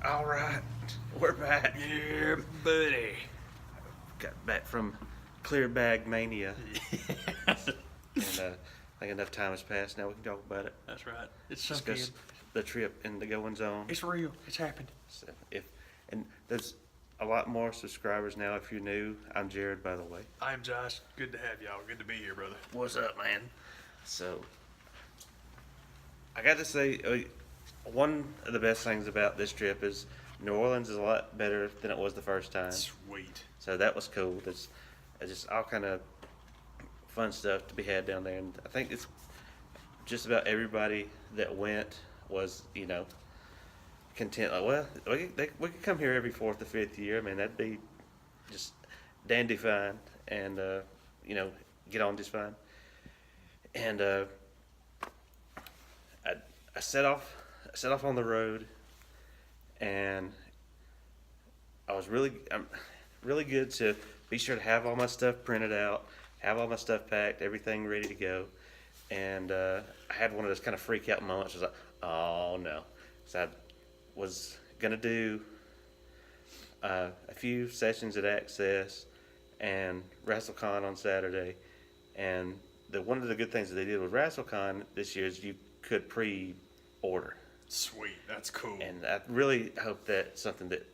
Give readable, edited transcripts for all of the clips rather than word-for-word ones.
All right, we're back. Yeah, buddy. Got back from Clear Bag Mania. And I think enough time has passed. Now we can talk about it. That's right. It's something. Discuss the trip and the going zone. It's real. It's happened. So and there's a lot more subscribers now. If you're new, I'm Jared, by the way. I'm Josh. Good to have y'all. Good to be here, brother. What's up, man? So I got to say, one of the best things about this trip is New Orleans is a lot better than it was the first time. Sweet. So that was cool. There's just all kind of fun stuff to be had down there, and I think it's just about everybody that went was, content. Like, well, we could come here every 4th or 5th year. I mean, that'd be just dandy fine, and get on just fine. And I set off on the road, and I'm really good to be sure to have all my stuff printed out, have all my stuff packed, everything ready to go. And I had one of those kind of freak out moments. I was like, oh no. So I was gonna do a few sessions at Axxess and WrestleCon on Saturday. And one of the good things that they did with WrestleCon this year is you could pre-order. Sweet. That's cool. And I really hope that's something that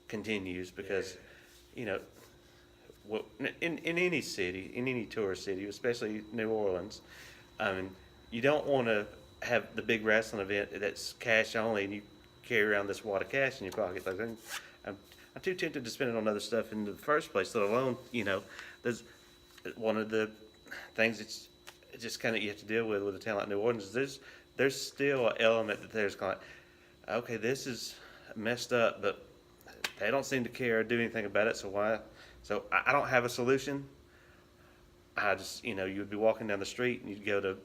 continues because, in any city, in any tourist city, especially New Orleans, you don't want to have the big wrestling event that's cash only and you carry around this wad of cash in your pocket. Like, I'm too tempted to spend it on other stuff in the first place, let alone, there's one of the things that's just kind of you have to deal with a town like New Orleans. There's still an element that there's kind of, okay, this is messed up, but they don't seem to care or do anything about it. So why? So I don't have a solution. I just, you would be walking down the street and you'd go to,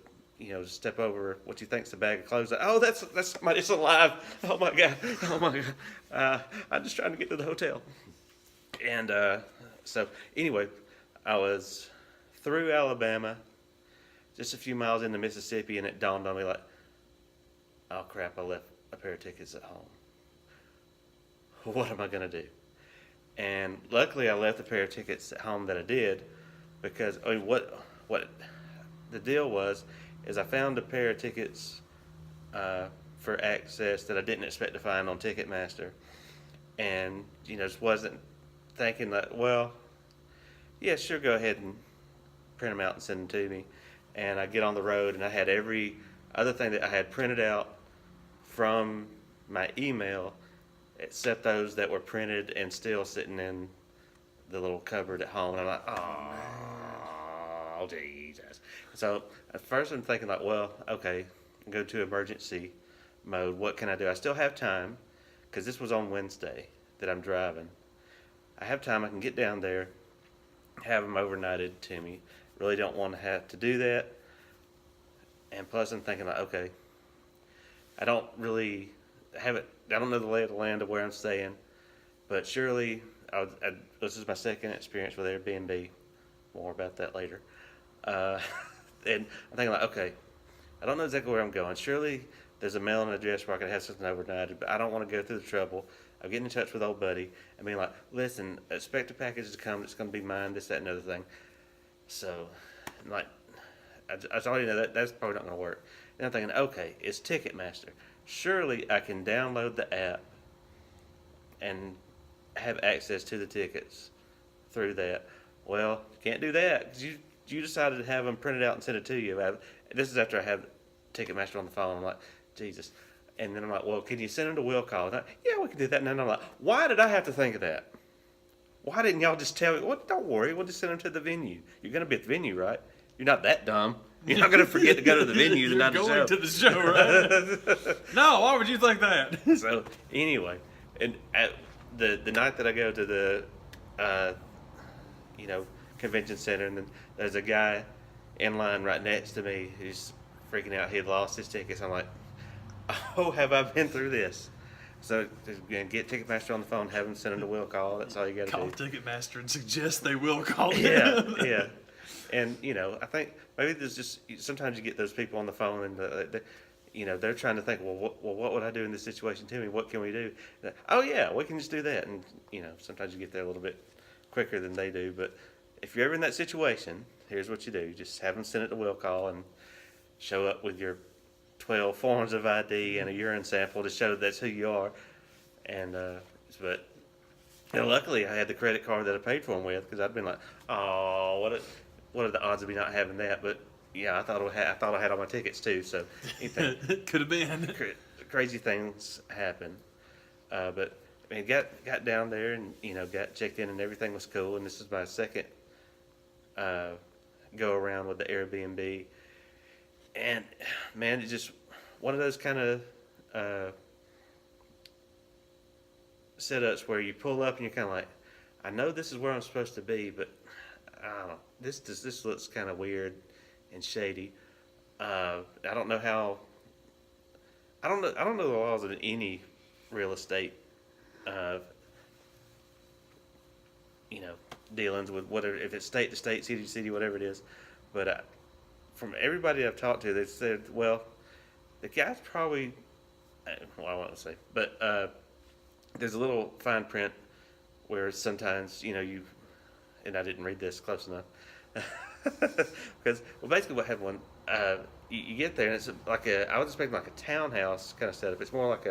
step over what you think's a bag of clothes. Like, oh, that's it's alive. Oh my God. I'm just trying to get to the hotel. And so anyway, I was through Alabama, just a few miles into Mississippi, and it dawned on me like, oh crap, I left a pair of tickets at home. What am I going to do? And luckily I left a pair of tickets at home that I did because, what the deal was is I found a pair of tickets for Axxess that I didn't expect to find on Ticketmaster. And, just wasn't thinking that, well, yeah, sure, go ahead and print them out and send them to me. And I get on the road and I had every other thing that I had printed out from my email except those that were printed and still sitting in the little cupboard at home. And I'm like, oh, Jesus. So at first I'm thinking like, well, okay, go to emergency mode. What can I do? I still have time because this was on Wednesday that I'm driving. I have time. I can get down there, have them overnighted to me. Really don't want to have to do that. And plus I'm thinking like, okay, I don't really have it. I don't know the lay of the land of where I'm staying, but surely this is my second experience with Airbnb. More about that later. And I'm thinking like, okay, I don't know exactly where I'm going. Surely there's a mailing address where I could have something overnighted, but I don't want to go through the trouble of getting in touch with old buddy and being like, listen, expect a package to come. It's going to be mine, this, that, and other thing. So, like, I already know that's probably not going to work. And I'm thinking, okay, it's Ticketmaster. Surely I can download the app and have access to the tickets through that. Well, you can't do that because you decided to have them printed out and send it to you. This is after I have Ticketmaster on the phone. I'm like, Jesus. And then I'm like, well, can you send them to will call? And yeah, we can do that. And then I'm like, why did I have to think of that? Why didn't y'all just tell me? Well, don't worry. We'll just send them to the venue. You're going to be at the venue, right? You're not that dumb. You're not going to forget to go to the venue the night of the show. You're going to the show, right? No, why would you think that? So, anyway, and at the night that I go to the, convention center, and then there's a guy in line right next to me who's freaking out. He had lost his tickets. I'm like, oh, have I been through this? So, get Ticketmaster on the phone, have them send them to will call. That's all you got to do. Call Ticketmaster and suggest they will call. Yeah. And, I think maybe there's just, sometimes you get those people on the phone and they're trying to think, what would I do in this situation? Tell me, what can we do? Oh yeah, we can just do that. And sometimes you get there a little bit quicker than they do. But if you're ever in that situation, here's what you do: just have them send it to will call and show up with your 12 forms of ID and a urine sample to show that's who you are. And but luckily I had the credit card that I paid for them with, because I'd been like, oh, what are the odds of me not having that? But yeah, I thought I had all my tickets too. So Could have been. Crazy things happen. But I mean, got down there and got checked in and everything was cool. And this is my second go around with the Airbnb. And man, it's just one of those kind of setups where you pull up and you're kind of like, I know this is where I'm supposed to be, but I don't know. This looks kind of weird and shady. I don't know how. I don't know the laws of any real estate. Dealings with whatever, if it's state to state, city to city, whatever it is. But from everybody I've talked to, they said, well, the guy's probably, well, I won't say, but there's a little fine print where sometimes, and I didn't read this close enough, because, well, basically what happened, you get there and it's I was expecting like a townhouse kind of setup. It's more like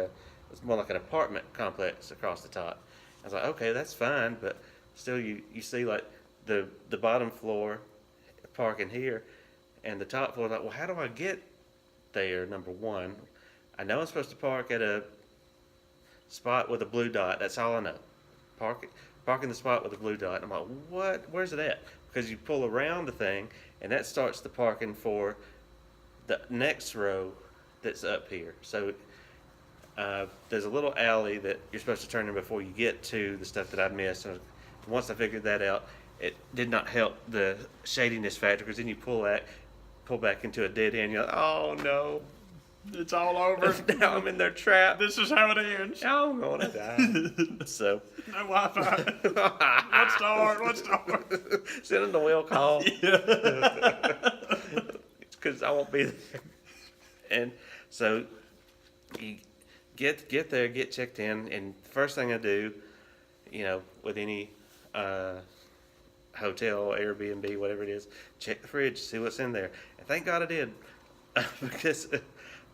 an apartment complex across the top. I was like, okay, that's fine, but still you see like the bottom floor parking here and the top floor, like, well, how do I get there? Number one, I know I'm supposed to park at a spot with a blue dot. That's all I know. Park in the spot with a blue dot. I'm like, what? Where's it at? Because you pull around the thing, and that starts the parking for the next row that's up here. So there's a little alley that you're supposed to turn in before you get to the stuff that I missed. And once I figured that out, it did not help the shadiness factor, because then you pull back into a dead end. You're like, oh no, It's all over. now I'm in their trap. This is how it ends. Now I'm gonna die. So No Wi-Fi. What's start? Send them the will call. Yeah. Because I won't be there. And so you get there, get checked in, and the first thing I do, with any hotel, Airbnb, whatever it is, check the fridge, see what's in there. And thank God I did, because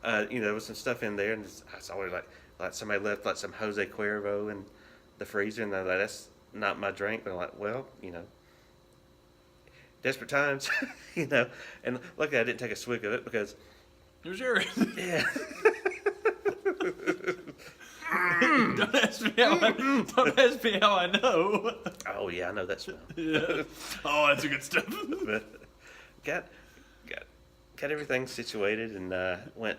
there was some stuff in there, and I saw like somebody left like some Jose Cuervo in the freezer, and they're like, that's not my drink. But I'm like, well, desperate times, And luckily I didn't take a swig of it, because It was yours. yeah. Don't ask me how I know. Oh yeah, I know that smell. Yeah. Oh, that's a good stuff. But got everything situated, and went,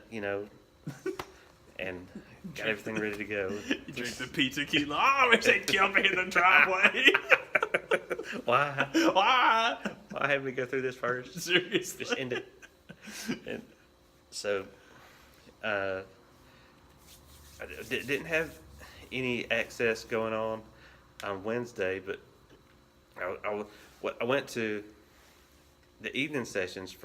and got everything ready to go. You drink the pizza kilo. Oh, I wish they'd kill me in the driveway. Why? Why? Why have we go through this first? Seriously. Just end it. And so, I didn't have any Axxess going on Wednesday, but I went to the evening sessions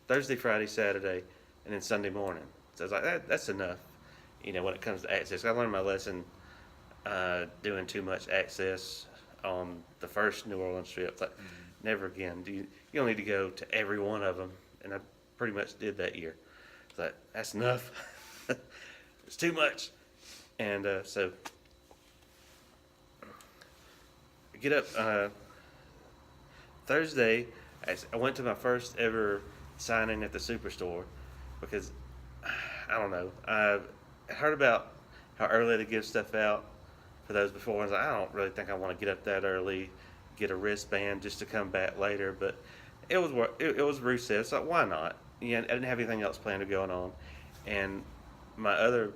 Thursday, Friday, Saturday, and then Sunday morning. So I was like, that's enough, when it comes to Axxess. I learned my lesson doing too much Axxess on the first New Orleans trip. Like, never again. You don't need to go to every one of them, and I pretty much did that year. It's like, that's enough. It's too much. And so I get up Thursday. I went to my first ever signing at the Superstore, because I don't know. I heard about how early they give stuff out for those before. I was like, I don't really think I want to get up that early, get a wristband just to come back later. But it was Rusev, so why not? I didn't have anything else planned or going on, and my other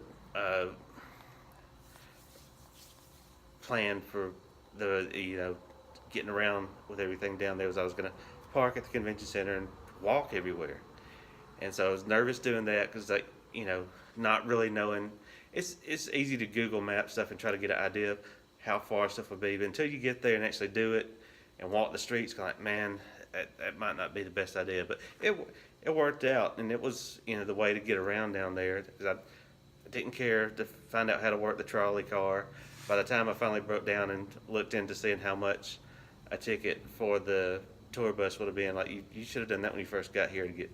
plan for the getting around with everything down there was I was going to park at the convention center and walk everywhere. And so I was nervous doing that, because not really knowing. It's easy to Google map stuff and try to get an idea of how far stuff will be, but until you get there and actually do it and walk the streets, like, man, that might not be the best idea. But it worked out, and it was, the way to get around down there. 'Cause I didn't care to find out how to work the trolley car. By the time I finally broke down and looked into seeing how much a ticket for the tour bus would have been, like, you should have done that when you first got here to get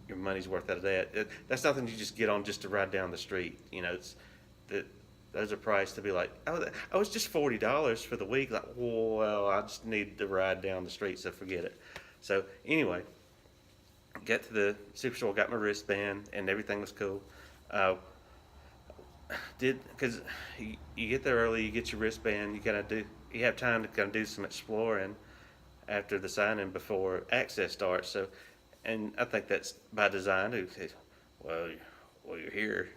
your money's worth out of that. That's nothing you just get on just to ride down the street. Those are priced to be like, it's just $40 for the week. Like, well, I just need to ride down the street, so forget it. So anyway, got to the Superstore, got my wristband, and everything was cool. Because you get there early, you get your wristband, you have time to kind of do some exploring after the signing before Axxess starts. So, and I think that's by design. Well, you're here.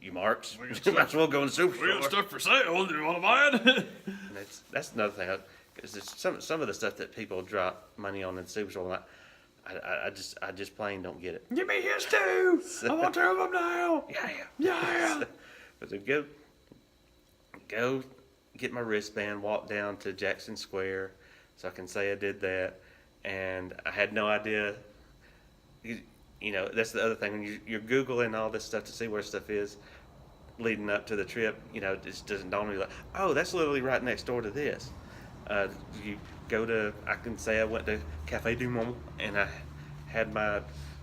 You marks. You might as well go in the Superstore. We got stuff for sale. Do you want to buy it? And that's another thing. Because some of the stuff that people drop money on in the Superstore, like, I just plain don't get it. Give me his too. I want 2 of them now. Yeah. But to go get my wristband, walk down to Jackson Square, so I can say I did that, and I had no idea. That's the other thing, when you're Googling all this stuff to see where stuff is leading up to the trip, it just doesn't dawn on you like, oh, that's literally right next door to this. I can say I went to Cafe Du Monde, and I had my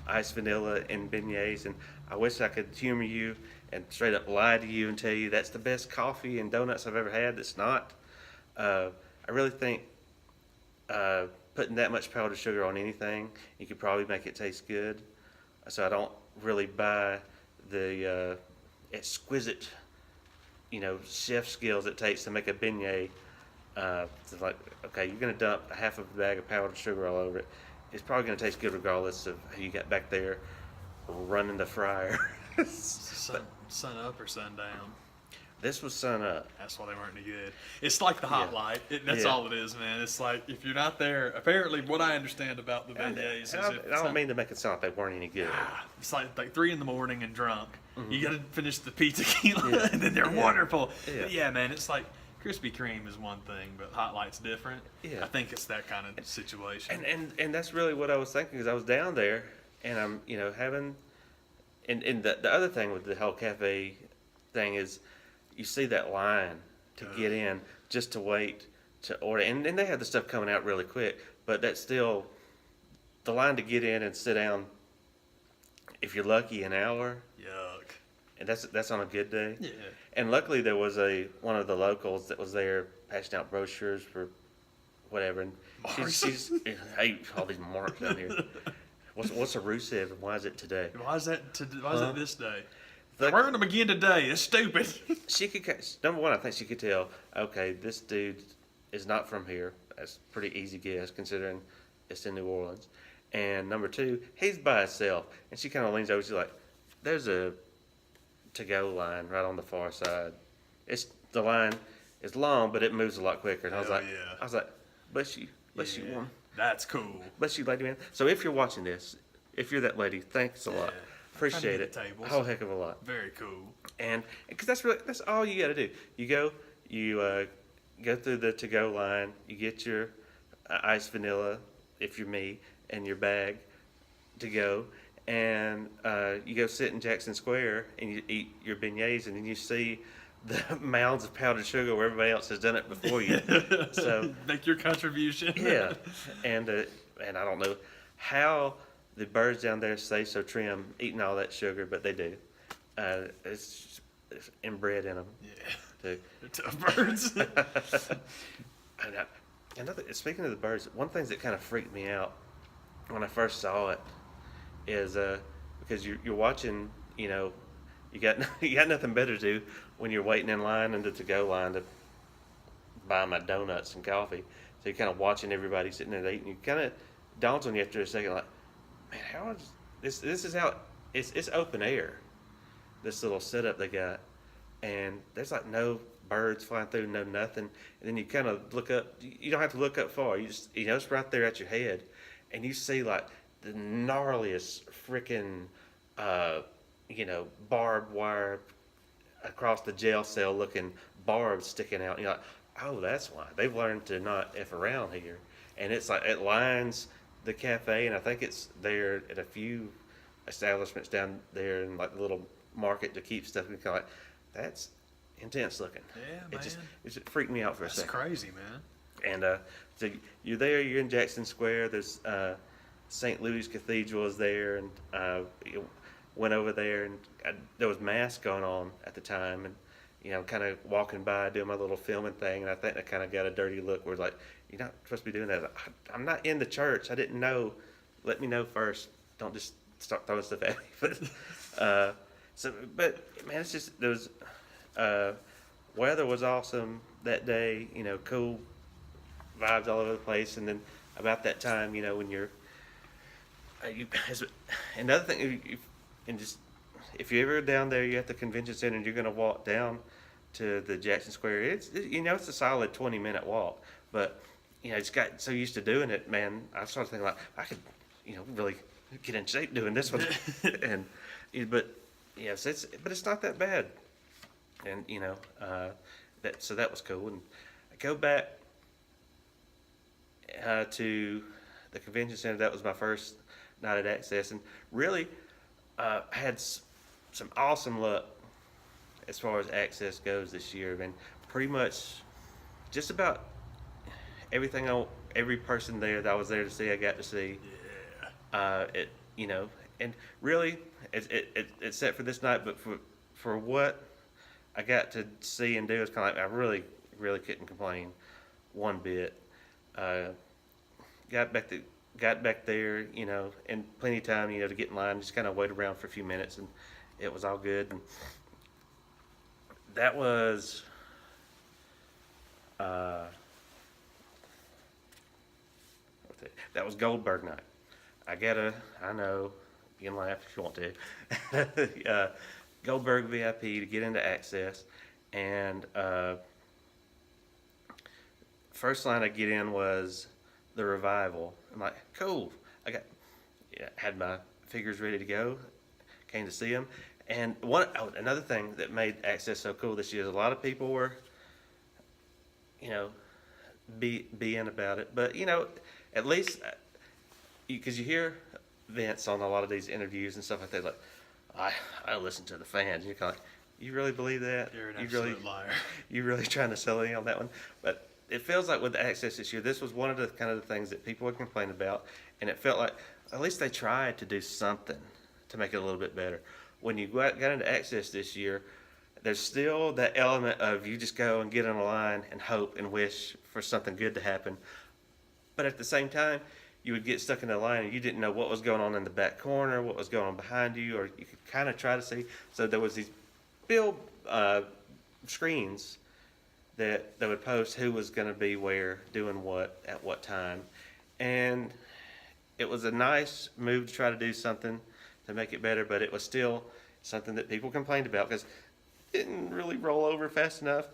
iced vanilla and beignets, and I wish I could humor you and straight up lie to you and tell you that's the best coffee and donuts I've ever had. That's not. I really think putting that much powdered sugar on anything, you could probably make it taste good. So I don't really buy the exquisite, chef skills it takes to make a beignet. It's like, okay, you're going to dump half of a bag of powdered sugar all over it. It's probably going to taste good regardless of who you got back there running the fryer. Sun up or sun down? This was sun up. That's why they weren't any good. It's like the hot light. That's all it is, man. It's like if you're not there. Apparently, what I understand about the beignets is I don't mean to make it sound like they weren't any good. It's like 3 in the morning and drunk. Mm-hmm. You got to finish the pizza tequila, and then they're wonderful. Yeah, man. It's like Krispy Kreme is one thing, but Hot Light's different. Yeah. I think it's that kind of situation. And that's really what I was thinking, because I was down there, and I'm having, and the other thing with the whole cafe thing is, you see that line to get in just to wait to order, and they have the stuff coming out really quick, but that's still the line to get in and sit down. If you're lucky, an hour. Yuck. And that's on a good day. Yeah. And luckily there was one of the locals that was there passing out brochures for whatever. And she's hey, all these marks down here. What's a Rusev and why is it today? Why is it this day? I'm wearing them again today. It's stupid. She could, number one, I think she could tell, okay, this dude is not from here. That's a pretty easy guess considering it's in New Orleans. And number two, he's by himself. And she kind of leans over, she's like, there's a to-go line right on the far side. The line is long, but it moves a lot quicker. And I was like, bless you, woman. That's cool. Bless you, lady man. So if you're watching this, if you're that lady, thanks a lot. Appreciate it. A whole heck of a lot. Very cool. And because that's all you got to do. You go through the to-go line. You get your iced vanilla, if you're me, and your bag to go. And you go sit in Jackson Square and you eat your beignets, and then you see the mounds of powdered sugar where everybody else has done it before you. So make your contribution. Yeah, and I don't know how the birds down there stay so trim eating all that sugar, but they do. It's inbred in them. Yeah, they're tough birds. Speaking of the birds, one thing that kind of freaked me out when I first saw it is because you're watching, you got nothing better to do when you're waiting in line in the to-go line to buy my donuts and coffee. So you're kind of watching everybody sitting there eating. You kind of dawns on you after a second, like, man, how is this is how it's open air, this little setup they got, and there's like no birds flying through, no nothing. And then you kind of look up. You don't have to look up far. You just it's right there at your head, and you see like the gnarliest freaking barbed wire across the jail cell looking barbs sticking out. And you're like, oh, that's why they've learned to not F around here. And it's like it lines the cafe, and I think it's there at a few establishments down there in like the little market to keep stuff. And kind of like, that's intense looking. Yeah, man. It just freaked me out for a That's second. crazy, man. And so you're there, you're in Jackson Square. There's St. Louis Cathedral is there, and you went over there, and there was mass going on at the time, and kind of walking by doing my little filming thing, and I think I kind of got a dirty look where it's like, you're not supposed to be doing that. I'm not in the church. I didn't know. Let me know first. Don't just start throwing stuff at me. But man, it's just there was weather was awesome that day. Cool vibes all over the place, and then about that time, when you're another thing, if you're ever down there, you're at the convention center, and you're going to walk down to the Jackson Square. It's a solid 20-minute walk, but just got so used to doing it, man. I started thinking like I could, really get in shape doing this one, but it's not that bad, and that was cool. And I go back to the convention center. That was my first night at Axxess, and really had some awesome luck as far as Axxess goes this year. I mean, pretty much just about every person there that I was there to see, I got to see. Yeah. And really, it's set for this night, but for what I got to see and do, it's kind of like I really, really couldn't complain one bit. Got back there, in plenty of time, to get in line, just kind of wait around for a few minutes, and it was all good. And that was Goldberg night. I know, you can laugh if you want to. Goldberg VIP to get into Axxess, and first line I get in was the Revival. I'm like, cool. Had my figures ready to go. Came to see them, and another thing that made Axxess so cool this year is a lot of people were, being about it, but at least because you hear Vince on a lot of these interviews and stuff like that, like I listen to the fans. And you're kind of like, you really believe that? You're an absolute liar. You really trying to sell me on that one? But it feels like with the Axxess this year, this was one of the kind of the things that people would complain about, and it felt like at least they tried to do something to make it a little bit better. When you got into Axxess this year, there's still that element of you just go and get on a line and hope and wish for something good to happen. But at the same time, you would get stuck in the line and you didn't know what was going on in the back corner, what was going on behind you, or you could kind of try to see. So there was these build screens that would post who was going to be where, doing what, at what time. And it was a nice move to try to do something to make it better, but it was still something that people complained about because it didn't really roll over fast enough.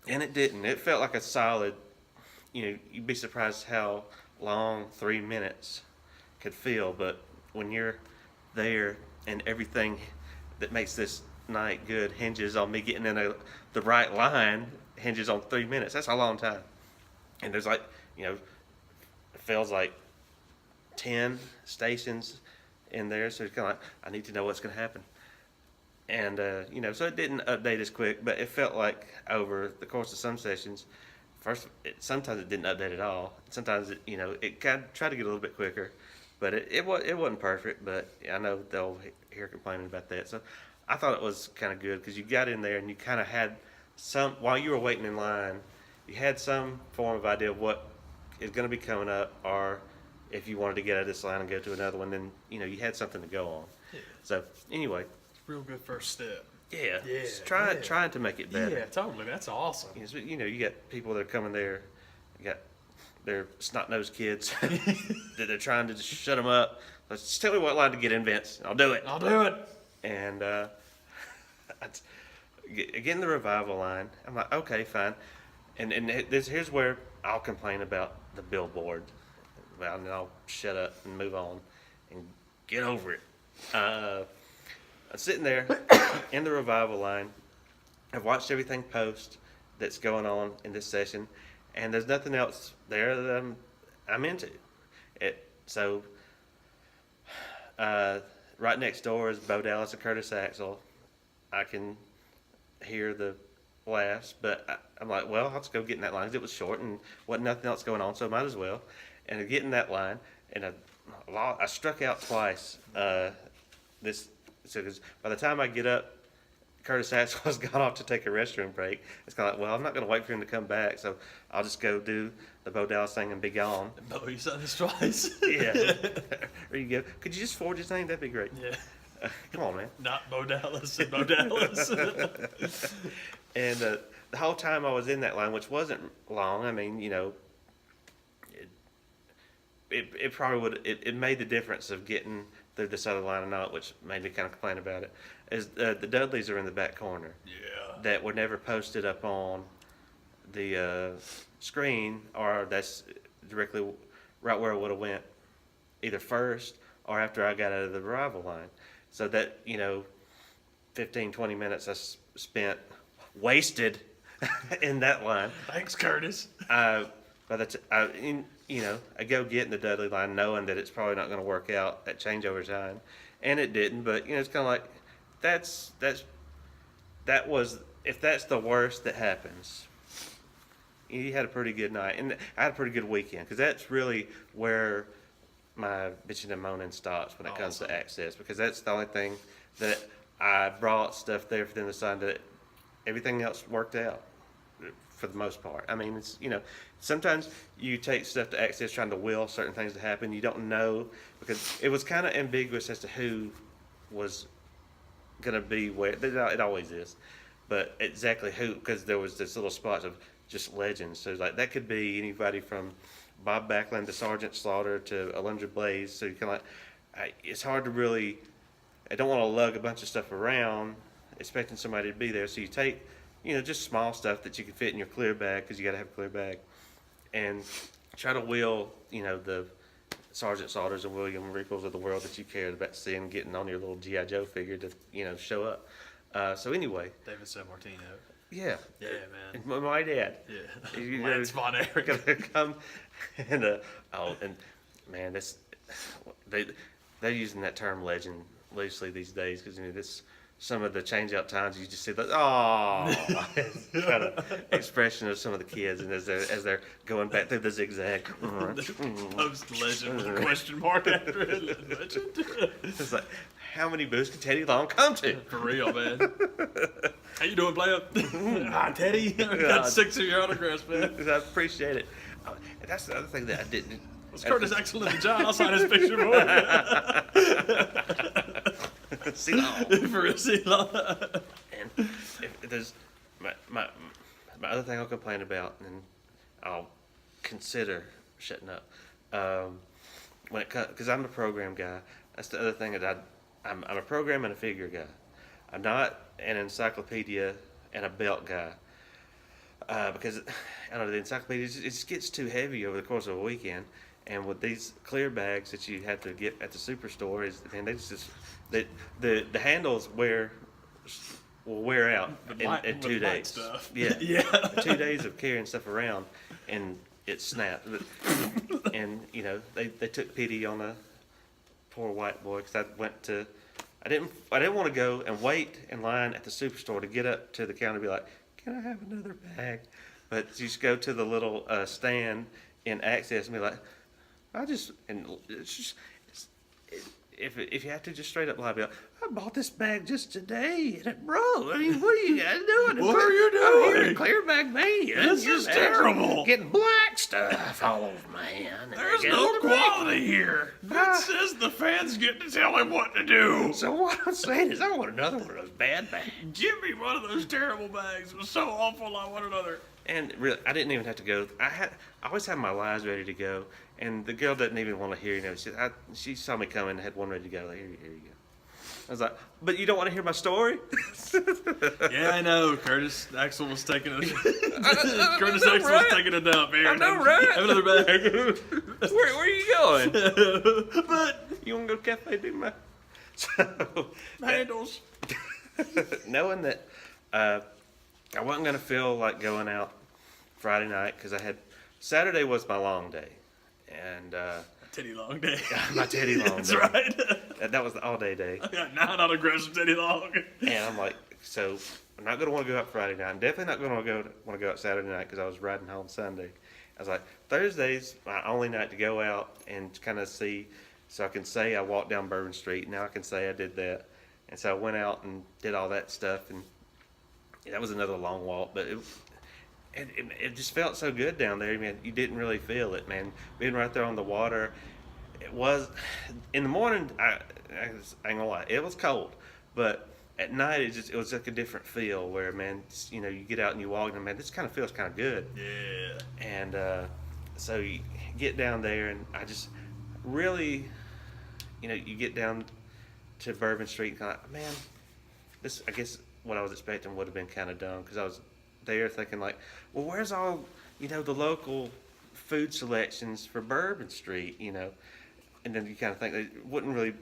And it didn't. It felt like a solid, you'd be surprised how long 3 minutes could feel, but when you're there and everything that makes this night good hinges on me getting in the right line, hinges on 3 minutes. That's a long time. And there's like, it feels like 10 stations in there, so it's kind of like, I need to know what's going to happen. And, so it didn't update as quick, but it felt like over the course of some sessions, sometimes it didn't update at all. Sometimes it kind of tried to get a little bit quicker, but it wasn't perfect. But I know they'll hear complaining about that. So I thought it was kind of good because you got in there and you kind of had while you were waiting in line, you had some form of idea of what is going to be coming up, or if you wanted to get out of this line and go to another one, then you had something to go on. Yeah. So anyway, Real good first step. Yeah, just trying to make it better. Yeah, totally. That's awesome. You got people that are coming there, you got their snot-nosed kids that they're trying to just shut them up. Just tell me what line to get in, Vince. I'll do it. And getting the Revival line, I'm like, okay, fine. And here's where I'll complain about the billboard. Well, and I'll shut up and move on and get over it. I'm sitting there in the Revival line. I've watched everything post that's going on in this session, and there's nothing else there that I'm into. So right next door is Bo Dallas and Curtis Axel. I can hear the laughs, but I'm like, well, I'll just go get in that line 'cause it was short and wasn't nothing else going on, so I might as well. And I get in that line, and I struck out twice. So 'cause by the time I get up, Curtis Axel has gone off to take a restroom break. It's kind of like, well, I'm not going to wait for him to come back, so I'll just go do the Bo Dallas thing and be gone. Bo, you said this twice. Yeah. There you go. Could you just forward his name? That'd be great. Yeah. Come on, man. Not Bo Dallas and Bo Dallas. And the whole time I was in that line, which wasn't long, I mean, you know, it probably would, it made the difference of getting through this other line or not, which made me kind of complain about it, is the Dudleys are in the back corner. Yeah. That were never posted up on the screen, or that's directly right where I would have went either first or after I got out of the arrival line. So that, you know, 15, 20 minutes I spent wasted in that line. Thanks, Curtis. You know, I go get in the Dudley line knowing that it's probably not going to work out at changeover time, and it didn't. But you know, it's kind of like that was, if that's the worst that happens, you had a pretty good night, and I had a pretty good weekend, because that's really where my bitching and moaning stops when it comes to Axxess, because that's the only thing that I brought stuff there for them to sign, that everything else worked out for the most part. I mean, it's, you know, sometimes you take stuff to Axxess trying to will certain things to happen. You don't know, because it was kind of ambiguous as to who was going to be where. It always is, but exactly who, because there was this little spots of just legends. So like that could be anybody from Bob Backlund to Sergeant Slaughter to Alundra Blaze. So you kind of like, it's hard to really. I don't want to lug a bunch of stuff around expecting somebody to be there. So you take, you know, just small stuff that you can fit in your clear bag, because you got to have a clear bag, and try to wheel, you know, the Sergeant Slaughters and William Rickles of the world that you cared about seeing getting on your little G.I. Joe figure to, you know, show up. So anyway. David San Martino. Yeah. Yeah, man. And my dad. Yeah. You Lance Von Erich. Gonna come and and man, they're using that term legend loosely these days, because you know this. Some of the change-out times, you just see the kind of expression of some of the kids, and as they're going back through the zigzag, Post legend with a question mark after it. Legend. It's like, how many booths can Teddy Long come to? For real, man. How you doing, player? Hi, Teddy. I got 6 of your autographs, man. I appreciate it. That's the other thing that I didn't. Was Curtis Axel in the John? I'll sign his picture for you. C-Long. For a C-Long. And if there's my other thing I'll complain about, and I'll consider shutting up. When it comes, because I'm a program guy. That's the other thing that I'm a program and a figure guy. I'm not an encyclopedia and a belt guy. Because I don't know, the encyclopedia it just gets too heavy over the course of a weekend. And with these clear bags that you have to get at the superstore, the handles will wear out in 2 days. Stuff. Yeah, yeah. 2 days of carrying stuff around, and it snapped. And you know they took pity on a poor white boy, because I didn't want to go and wait in line at the superstore to get up to the counter and be like, can I have another bag? But you just go to the little stand in Axxess and be like, if you have to just straight up lie, be like, I bought this bag just today and it broke. I mean, what are you guys doing? What are you doing? I'm here at Clear Bag Mania. This is terrible. Getting black stuff all over my hand. There's no quality here. That says the fans get to tell him what to do. So what I'm saying is, I want another one of those bad bags. Give me one of those terrible bags. It was so awful. I want another. And really, I didn't even have to go. I always have my lies ready to go. And the girl doesn't even want to hear, you know, she saw me coming and had one ready to go. Like, here you go. I was like, but you don't want to hear my story? Yeah, I know. Curtis Axel was taking a Curtis Axel was taking a dump here. I know, right? Have another bag. Where are you going? But You want to go to Cafe Du Monde? So, handles. knowing that I wasn't going to feel like going out Friday night, because Saturday was my long day. And Teddy Long day. My Teddy Long That's day. right. That was the all-day day. I got 9 autographs from Teddy Long. And I'm like, so I'm not going to want to go out Friday night. I'm definitely not going to want to go out Saturday night because I was riding home Sunday. I was like, Thursday's my only night to go out and kind of see, so I can say I walked down Bourbon Street. Now I can say I did that. And so I went out and did all that stuff, and that was another long walk, but it just felt so good down there. Man, you didn't really feel it, man. Being right there on the water, it was in the morning. I ain't gonna lie, it was cold, but at night it was like a different feel. Where man, you know, you get out and you walk, and man, this kind of feels kind of good. Yeah. And so you get down there, and I just really, you know, you get down to Bourbon Street, and kind of, man, this, I guess what I was expecting would have been kind of dumb, because I was there thinking like, well, where's all, you know, the local food selections for Bourbon Street, you know? And then you kind of think that it wouldn't really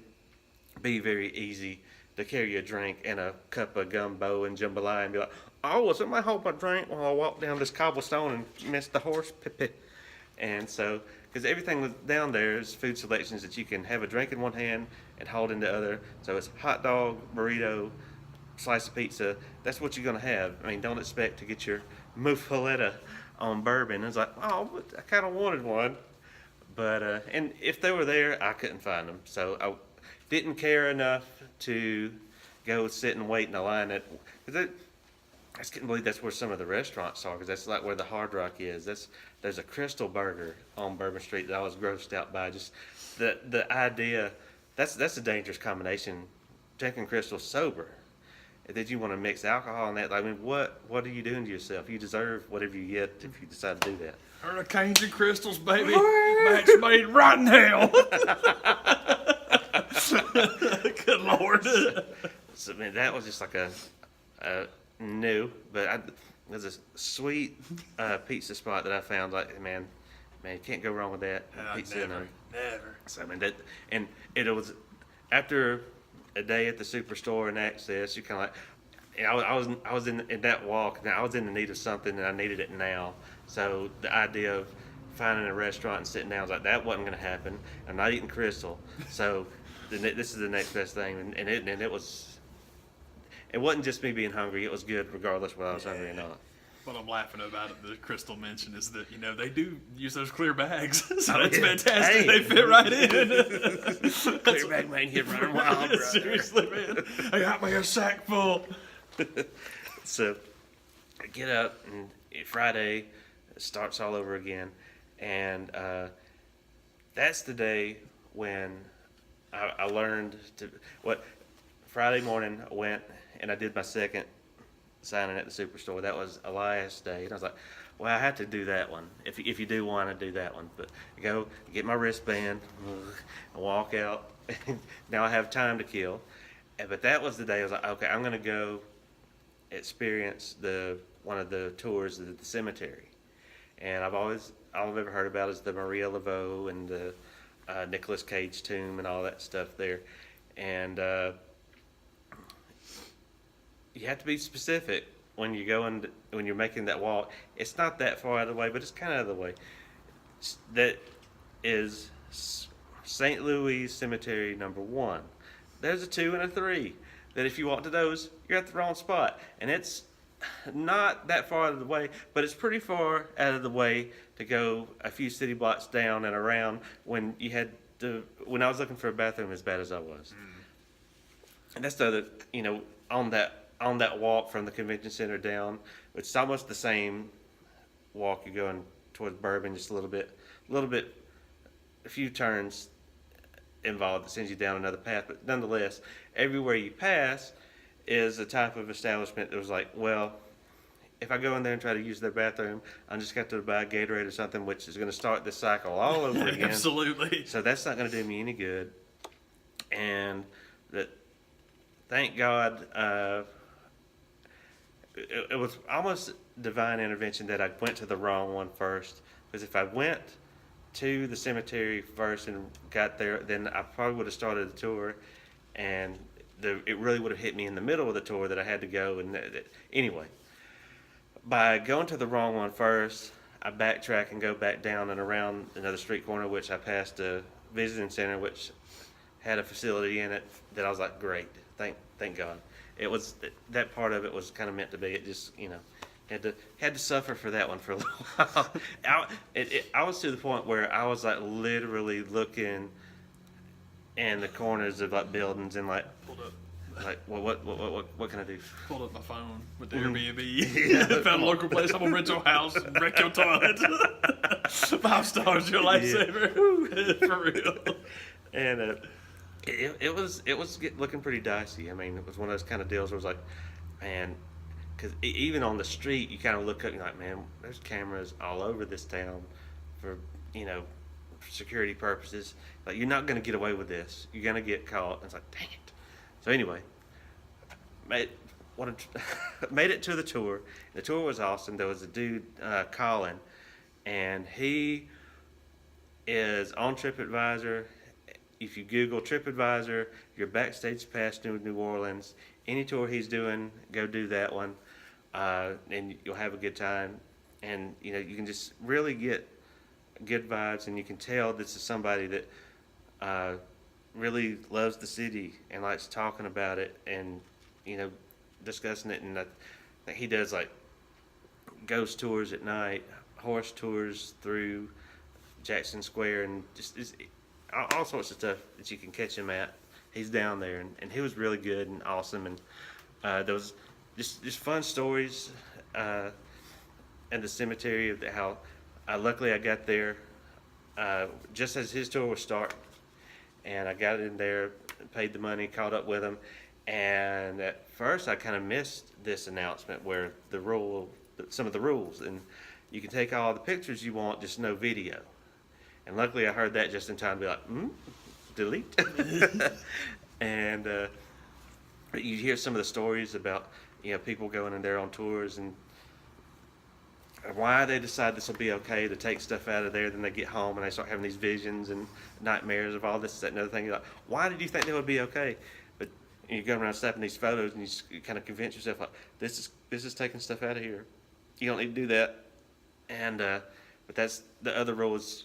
be very easy to carry a drink and a cup of gumbo and jambalaya and be like, oh, well, somebody hold my drink while I walk down this cobblestone and miss the horse pee. And so, because everything was down there is food selections that you can have a drink in one hand and hold in the other. So it's hot dog, burrito, slice of pizza. That's what you're going to have. I mean, don't expect to get your muffaletta on bourbon. It's like, oh, but I kind of wanted one. But, and if they were there, I couldn't find them. So I didn't care enough to go sit and wait in a line I just couldn't believe that's where some of the restaurants are, because that's like where the Hard Rock is. There's a Crystal Burger on Bourbon Street that I was grossed out by. Just the idea, that's a dangerous combination, drinking Crystal sober. That you want to mix alcohol in that. I mean, what are you doing to yourself? You deserve whatever you get if you decide to do that. Hurricanes and crystals, baby. Match made right in hell. Good Lord. So, I mean, that was just like a new, but there's a sweet pizza spot that I found. Like, man, you can't go wrong with that. Pizza, never. So I mean, that, and it was after a day at the Superstore and Axxess. You kind of like, you know, I was in that walk. Now I was in the need of something, and I needed it now. So the idea of finding a restaurant and sitting down was like, that wasn't going to happen. I'm not eating Crystal, so this is the next best thing. And it was. It wasn't just me being hungry. It was good regardless whether I was hungry or not. What I'm laughing about at the Crystal mention is that, you know, they do use those clear bags. So that's fantastic. Hey. They fit right in. Clear bag man, you're running wild, brother. Seriously, man. I got me a sack full. So I get up, and Friday starts all over again. And that's the day when I learned to, Friday morning I went and I did my second signing at the Superstore. That was Elias Day, and I was like, well, I have to do that one. If you do one, I do that one. But I go get my wristband, I walk out. Now I have time to kill. But that was the day I was like, okay, I'm gonna go experience one of the tours of the cemetery. And all I've ever heard about is the Maria Laveau and the Nicolas Cage tomb and all that stuff there. And you have to be specific when you're making that walk. It's not that far out of the way, but it's kind of out of the way. That is St. Louis Cemetery number 1. There's a 2 and a 3. That if you walk to those, you're at the wrong spot. And it's not that far out of the way, but it's pretty far out of the way to go a few city blocks down and around when I was looking for a bathroom as bad as I was. And that's the other, you know, on that walk from the convention center down, it's almost the same walk. You're going towards Bourbon, just a little bit, a few turns involved that sends you down another path. But nonetheless, everywhere you pass is a type of establishment that was like, well, if I go in there and try to use their bathroom, I'm just got to buy a Gatorade or something, which is going to start this cycle all over again. Absolutely. So that's not going to do me any good. And thank God, it was almost divine intervention that I went to the wrong one first. Because if I went to the cemetery first and got there, then I probably would have started the tour, and it really would have hit me in the middle of the tour that I had to go. And anyway, by going to the wrong one first, I backtrack and go back down and around another street corner, which I passed a visiting center, which had a facility in it that I was like, great, thank God. It was that part of it was kind of meant to be. It just had to suffer for that one for a little while. I was to the point where I was like literally looking in the corners of like buildings and like Pulled up. like what can I do? Pulled up my phone with the Airbnb. Found a local place. I'm gonna rent your house and wreck your toilet. 5 stars, your lifesaver. For real. And it was looking pretty dicey. I mean, it was one of those kind of deals where it was like, man, because even on the street, you kind of look up and you're like, man, there's cameras all over this town for security purposes. Like, you're not going to get away with this. You're going to get caught. And it's like, dang it. So anyway, made it to the tour. The tour was awesome. There was a dude, Colin, and he is on TripAdvisor. If you Google TripAdvisor, your backstage pass to New Orleans, any tour he's doing, go do that one, and you'll have a good time. And you can just really get good vibes, and you can tell this is somebody that really loves the city and likes talking about it and discussing it. And he does like ghost tours at night, horse tours through Jackson Square, and just all sorts of stuff that you can catch him at. He's down there, and he was really good and awesome. And there was just fun stories in the cemetery of how luckily I got there just as his tour was starting, and I got in there, paid the money, caught up with him. And at first I kind of missed this announcement where some of the rules, and you can take all the pictures you want, just no video. And luckily I heard that just in time to be like, delete. And you hear some of the stories about people going in there on tours and why they decide this will be okay to take stuff out of there. Then they get home and they start having these visions and nightmares of all this, that, and other thing. You're like, why did you think that would be okay? But you go around snapping these photos and you kind of convince yourself like, this is taking stuff out of here. You don't need to do that. And but that's the other rule is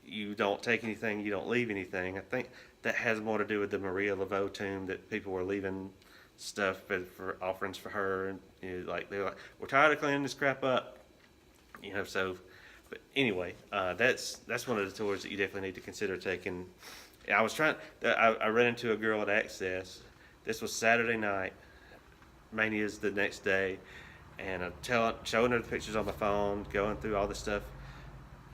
you don't take anything, you don't leave anything. I think that has more to do with the Maria Laveau tomb, that people were leaving stuff for offerings for her, and they're like, we're tired of cleaning this crap up, So, but anyway, that's one of the tours that you definitely need to consider taking. I ran into a girl at Axxess. This was Saturday night. Mania's the next day, and I'm showing her the pictures on my phone, going through all this stuff.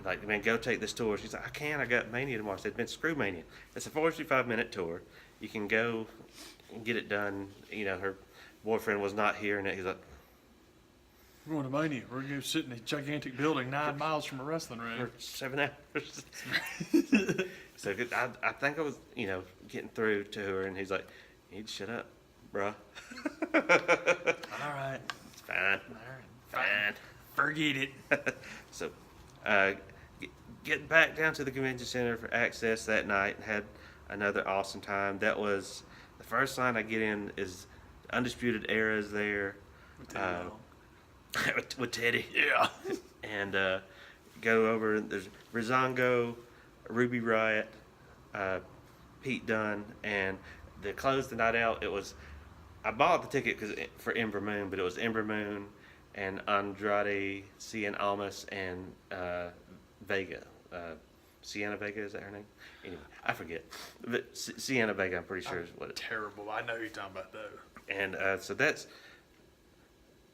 Like, man, go take this tour. She's like, I got Mania tomorrow. I said, man, screw Mania. It's a 45-minute tour. You can go and get it done. Her boyfriend was not here, and he's like, we're going to Mania. We're going to sit in a gigantic building 9 miles from a wrestling ring. For 7 hours. So I think I was, getting through to her, and he's like, you need to shut up, bruh. All right. It's fine. All right. Fine. Forget it. So, getting back down to the convention center for Axxess that night, and had another awesome time. That was the first line I get in is Undisputed Era's there. With Teddy. Yeah. And go over, there's Rizongo, Ruby Riott, Pete Dunne, and they closed the night out. I bought the ticket for Ember Moon, but it was Ember Moon and Andrade Cien Almas and Vega. Sienna Vega, is that her name? Anyway, I forget. But Sienna Vega, I'm pretty sure is what it is. Terrible. I know who you're talking about, though. And so that's...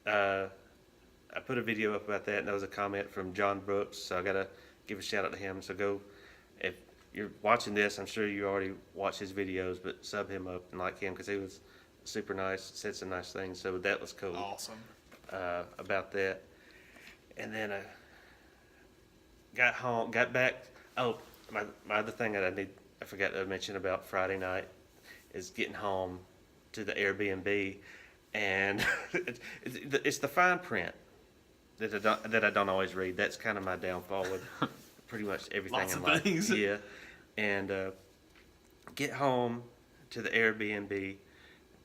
I put a video up about that, and there was a comment from John Brooks, so I got to give a shout out to him. So go, if you're watching this, I'm sure you already watch his videos, but sub him up and like him, because he was super nice, said some nice things, so that was cool. Awesome. About that. And then I got home, got back. Oh, my other thing that I forgot to mention about Friday night is getting home to the Airbnb, and it's the fine print that I don't always read. That's kind of my downfall with pretty much everything Lots in of life. things. Yeah, and get home to the Airbnb,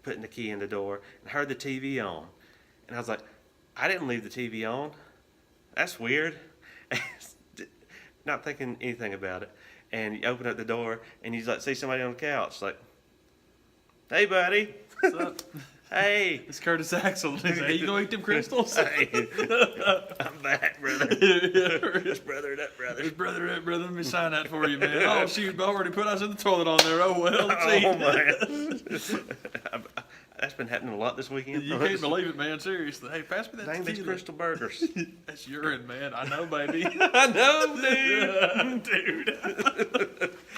putting the key in the door, and heard the TV on, and I was like, I didn't leave the TV on. That's weird. Not thinking anything about it, and you open up the door, and you like see somebody on the couch, like, "Hey, buddy." What's up? Hey. It's Curtis Axel. Hey, you gonna eat them crystals? Hey. I'm back, brother. This brother, that brother. This brother, that brother. Let me sign that for you, man. Oh, shoot. I already put us in the toilet on there. Oh, well. Oh, man. That's been happening a lot this weekend. You can't believe it, man. Seriously. Hey, pass me that Dang these tequila. crystal burgers. That's urine, man. I know, baby. I know,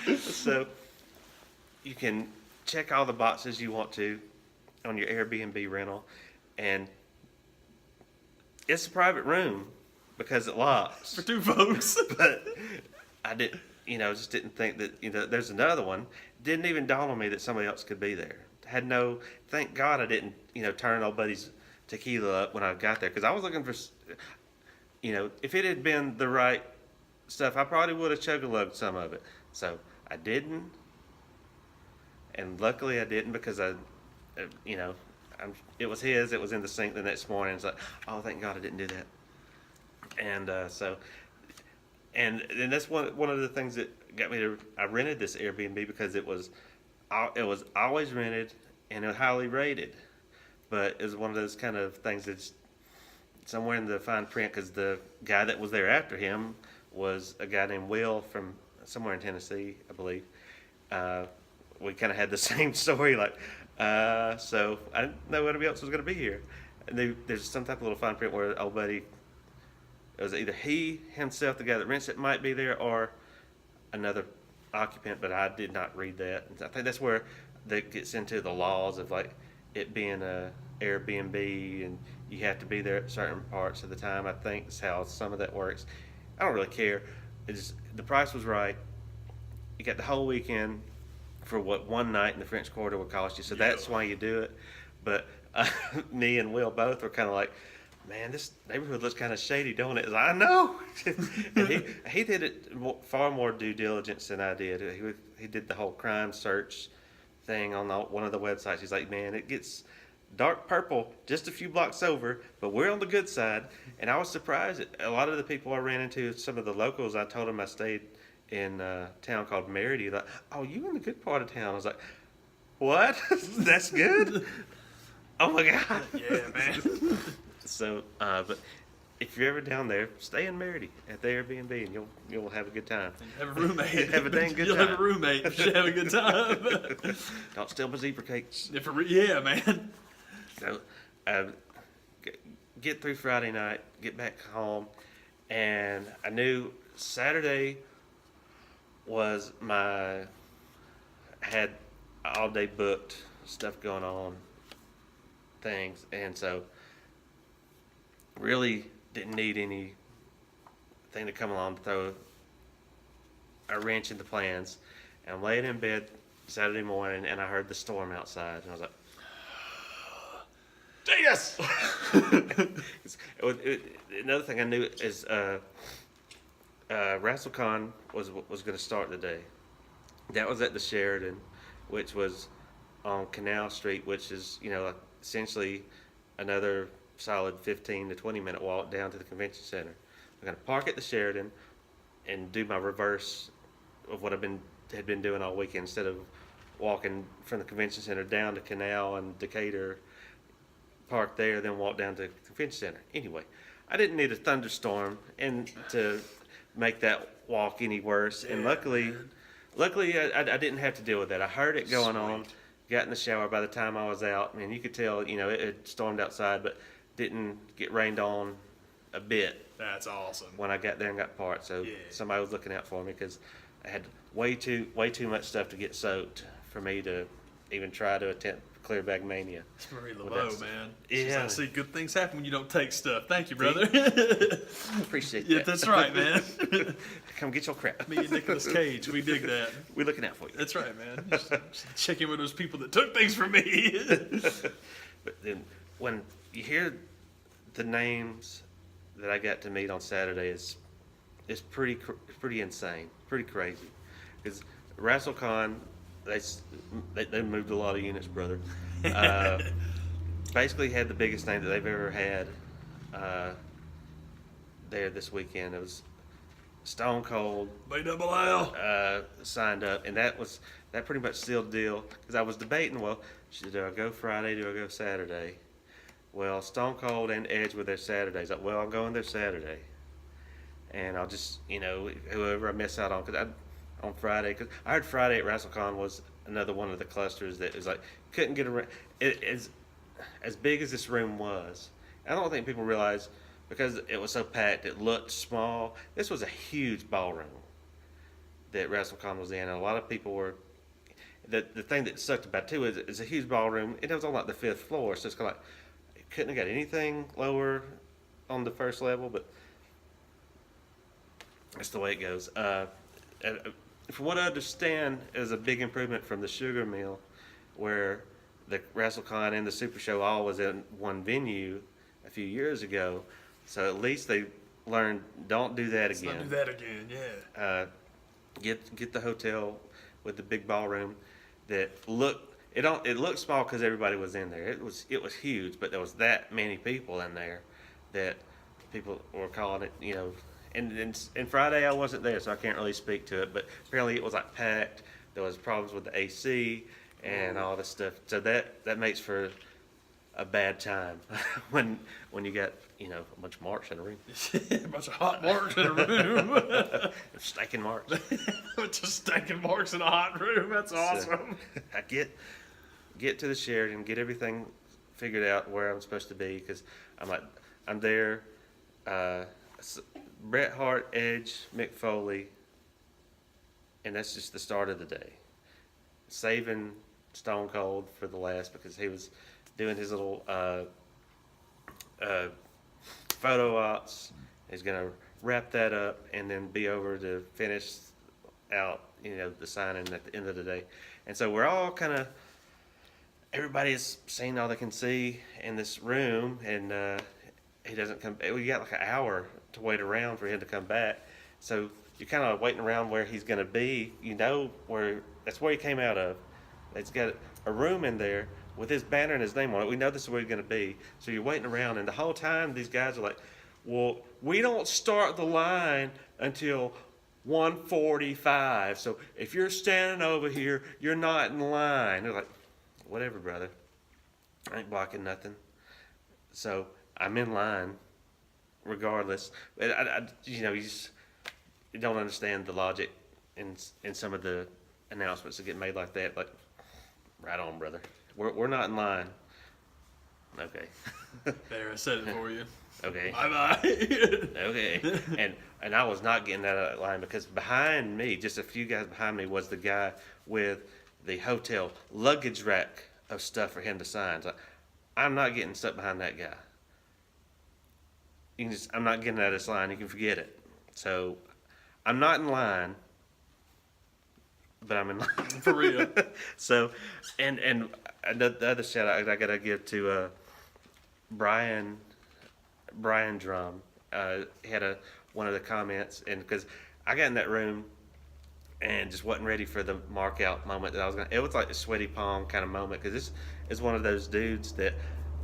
dude. So, you can check all the boxes you want to on your Airbnb rental, and it's a private room because it locks. For 2 folks. But I just didn't think that, there's another one. Didn't even dawn on me that somebody else could be there. Thank God I didn't, turn old buddy's tequila up when I got there, because I was looking for, if it had been the right stuff, I probably would have chug-a-lugged some of it. So I didn't, and luckily I didn't, because it was his. It was in the sink the next morning. It's like, oh, thank God I didn't do that. And and that's one of the things that got me to. I rented this Airbnb because it was always rented and it was highly rated, but it was one of those kind of things that's somewhere in the fine print, because the guy that was there after him was a guy named Will from somewhere in Tennessee, I believe. We kind of had the same story, like, so I didn't know anybody else was going to be here. And there's some type of little fine print where old buddy, it was either he himself, the guy that rents it, might be there, or another occupant, but I did not read that. I think that's where that gets into the laws of like it being a Airbnb and you have to be there at certain parts of the time. I think that's how some of that works. I don't really care. The price was right. You got the whole weekend for what one night in the French Quarter would cost you, so that's why you do it. But me and Will both were kind of like, man, this neighborhood looks kind of shady, don't it? I know. And he did it far more due diligence than I did. He did the whole crime search thing on one of the websites. He's like, man, it gets dark purple just a few blocks over, but we're on the good side. And I was surprised at a lot of the people I ran into, some of the locals. I told them I stayed in a town called Merity. Like, oh, you in the good part of town? I was like, what? That's good? Oh my God. Yeah, man. So, but if you're ever down there, stay in Merity at the Airbnb, and you'll have a good time. Have a roommate. Have a dang good You'll time. have a roommate. You should have a good time. Don't steal my zebra cakes. Yeah, man. So, get through Friday night, get back home, and I knew Saturday was had all day booked, stuff going on, things, and so really didn't need anything to come along to throw a wrench in the plans. And I'm laying in bed Saturday morning, and I heard the storm outside, and I was like, Jesus! Another thing I knew is WrestleCon was going to start today. That was at the Sheridan, which was on Canal Street, which is, essentially another solid 15 to 20 minute walk down to the convention center. I'm going to park at the Sheridan and do my reverse of what had been doing all weekend, instead of walking from the convention center down to Canal and Decatur, park there, then walk down to the convention center. Anyway, I didn't need a thunderstorm and to make that walk any worse. And luckily I didn't have to deal with that. I heard it going on, got in the shower. By the time I was out, you could tell, it had stormed outside, but didn't get rained on a bit. That's awesome. When I got there and got parked, so somebody was looking out for me, because I had way too much stuff to get soaked for me to even try to attempt Clear Bag Mania. It's Marie Laveau, man. Yeah. I see good things happen when you don't take stuff. Thank you, brother. Appreciate that. Yeah, that's right, man. Come get your crap. Me and Nicolas Cage, we dig that. We're looking out for you. That's right, man. Just check in with those people that took things from me. But then when you hear the names that I got to meet on Saturday, it's pretty insane, pretty crazy. Because WrestleCon, they moved a lot of units, brother. Basically had the biggest name that they've ever had there this weekend. It was Stone Cold BLL. signed up, and that pretty much sealed the deal. Because I was debating, well, do I go Friday? Do I go Saturday? Well, Stone Cold and Edge were there Saturdays. Like, well, I'm going there Saturday, and I'll just whoever I miss out on on Friday, because I heard Friday at WrestleCon was another one of the clusters that is like couldn't get around. It is as big as this room was. I don't think people realize because it was so packed. It looked small. This was a huge ballroom that WrestleCon was in, and a lot of people were. The thing that sucked about it too is it's a huge ballroom. It was on like the 5th floor, so it's kind of like it couldn't have got anything lower on the first level, but that's the way it goes. From what I understand, it was a big improvement from the Sugar Mill, where the WrestleCon and the Super Show all was in one venue a few years ago. So at least they learned, don't do that again. Don't do that again, yeah. Get the hotel with the big ballroom that it looked small because everybody was in there. It was huge, but there was that many people in there that people were calling it, And Friday I wasn't there, so I can't really speak to it. But apparently it was like packed. There was problems with the AC and all this stuff. So that makes for a bad time when you got a bunch of marks in a room. A bunch of hot marks in a room. Stinking marks. Just stinking marks in a hot room. That's awesome. So, I get to the Sheraton, get everything figured out where I'm supposed to be because I'm there. Bret Hart, Edge, Mick Foley, and that's just the start of the day. Saving Stone Cold for the last because he was doing his little photo ops. He's gonna wrap that up and then be over to finish out, the signing at the end of the day. And so we're all everybody's seeing all they can see in this room, and he doesn't come. We got like an hour to wait around for him to come back. So you're kind of waiting around where he's going to be. That's where he came out of. It's got a room in there with his banner and his name on it. We know this is where he's going to be. So you're waiting around, and the whole time these guys are like, well, we don't start the line until 1:45. So if you're standing over here, you're not in line. They're like, whatever, brother. I ain't blocking nothing. So I'm in line regardless. But you don't understand the logic in some of the announcements that get made like that. Like, right on, brother. We're not in line. Okay. There, I said it for you. Okay. Bye-bye. Okay. And I was not getting out of that line because behind me, just a few guys behind me, was the guy with the hotel luggage rack of stuff for him to sign. So I'm not getting stuck behind that guy. I'm not getting out of this line. You can forget it. So I'm not in line, but I'm in line. For real. So, and the other shout out I gotta give to Brian Drum. He had one of the comments, and because I got in that room and just wasn't ready for the mark out moment that I was gonna. It was like a sweaty palm kind of moment because this is one of those dudes that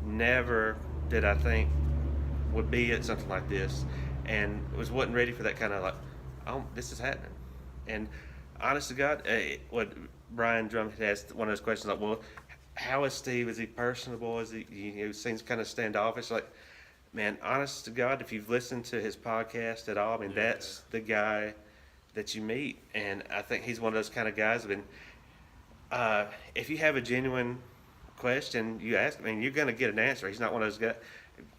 never did I think would be at something like this, and wasn't ready for that kind of like, oh, this is happening. And honest to God, what Brian Drum had asked one of those questions like, well, how is Steve? Is he personable? Is he seems kind of standoffish? Like, man, honest to God, if you've listened to his podcast at all, I mean, that's the guy that you meet, and I think he's one of those kind of guys. If you have a genuine question, you ask. I mean, you're going to get an answer. He's not one of those guys.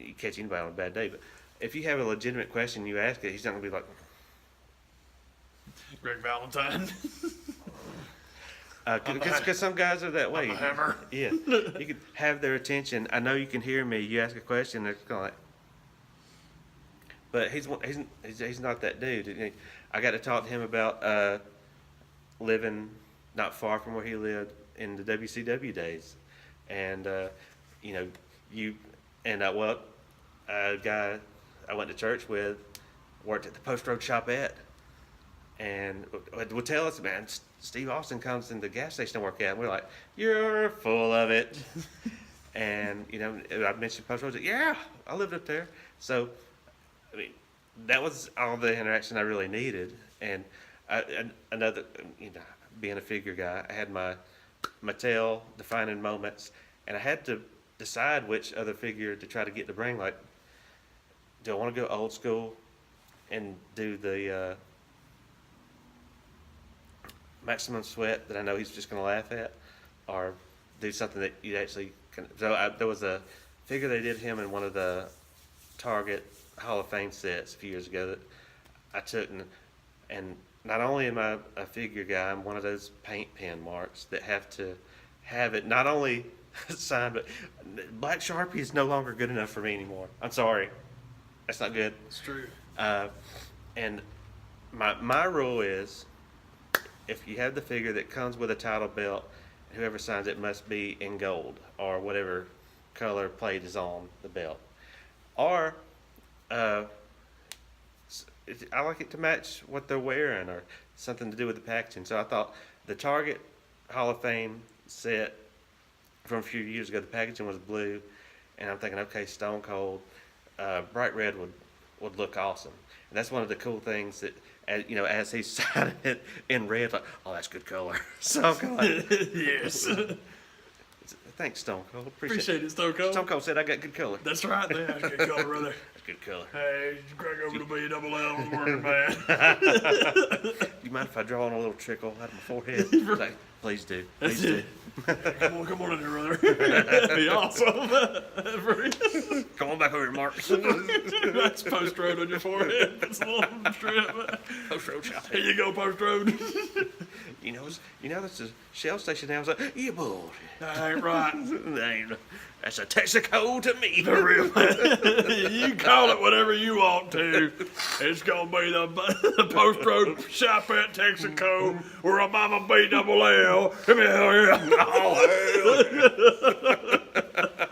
You catch anybody on a bad day, but if you have a legitimate question, you ask it. He's not going to be like Greg Valentine. Because some guys are that way. I'm a hammer. Yeah, you can have their attention. I know you can hear me. You ask a question, they're kind of like. But he's not that dude. I got to talk to him about living not far from where he lived in the WCW days, and a guy I went to church with worked at the Post Road Shopette, and would tell us, man, Steve Austin comes in the gas station to work at, and we're like, you're full of it. And I mentioned Post Road. Yeah, I lived up there. So, I mean, that was all the interaction I really needed. And another, being a figure guy, I had my Mattel defining moments, and I had to decide which other figure to try to get to bring. Like, do I want to go old school and do the maximum sweat that I know he's just going to laugh at, or do something that you actually can? So there was a figure they did him in one of the Target Hall of Fame sets a few years ago that I took, and not only am I a figure guy, I'm one of those paint pen marks that have to have it not only signed, but black Sharpie is no longer good enough for me anymore. I'm sorry, that's not good. It's true. And my rule is, if you have the figure that comes with a title belt, whoever signs it must be in gold or whatever color plate is on the belt. Or I like it to match what they're wearing or something to do with the packaging. So I thought the Target Hall of Fame set from a few years ago, the packaging was blue, and I'm thinking, okay, Stone Cold, bright red would look awesome. And that's one of the cool things that, as he signed it in red, like, oh, that's good color. So I'm kind of like, yes. Thanks, Stone Cold. Appreciate it, Stone Cold. Stone Cold said I got good color. That's right, man. That's good color, brother. That's good color. Hey, crack over to be double L was working, man. You mind if I draw on a little trickle out of my forehead? Like, please do. Please do. Come on in here, brother. That'd be awesome. Come on back over here, Mark. That's post road on your forehead. That's a little strip. Post road shopping. Here you go, post road. That's a Shell station now. I was like, yeah, boy. That ain't right. That's a Texaco to me. For real. You call it whatever you want to. It's gonna be the post road shop at Texaco where a mama B double L. Come here, hell yeah. Oh, hell.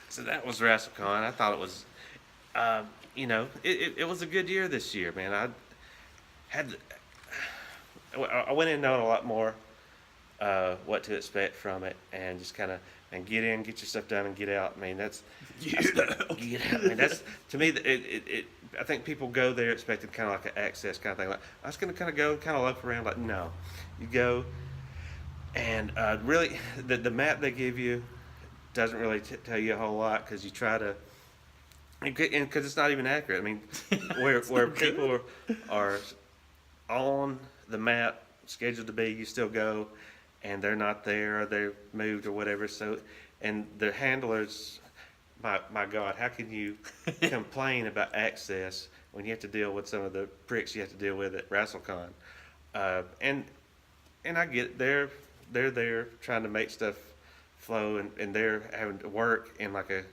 So that was WrestleCon. I thought it was, it was a good year this year, man. I went in knowing a lot more what to expect from it, and just kind of get in, get your stuff done, and get out. I mean, get out. I mean, that's to me. I think people go there expecting kind of like an Axxess kind of thing. Like, I was going to kind of go, kind of look around. Like, no, you go, and really, the map they give you doesn't really tell you a whole lot because you try to, and because it's not even accurate. I mean, where people are on the map scheduled to be, you still go, and they're not there, or they're moved or whatever. So, and the handlers, my God, how can you complain about Axxess when you have to deal with some of the pricks you have to deal with at WrestleCon? And I get it. They're there trying to make stuff flow, and they're having to work in like a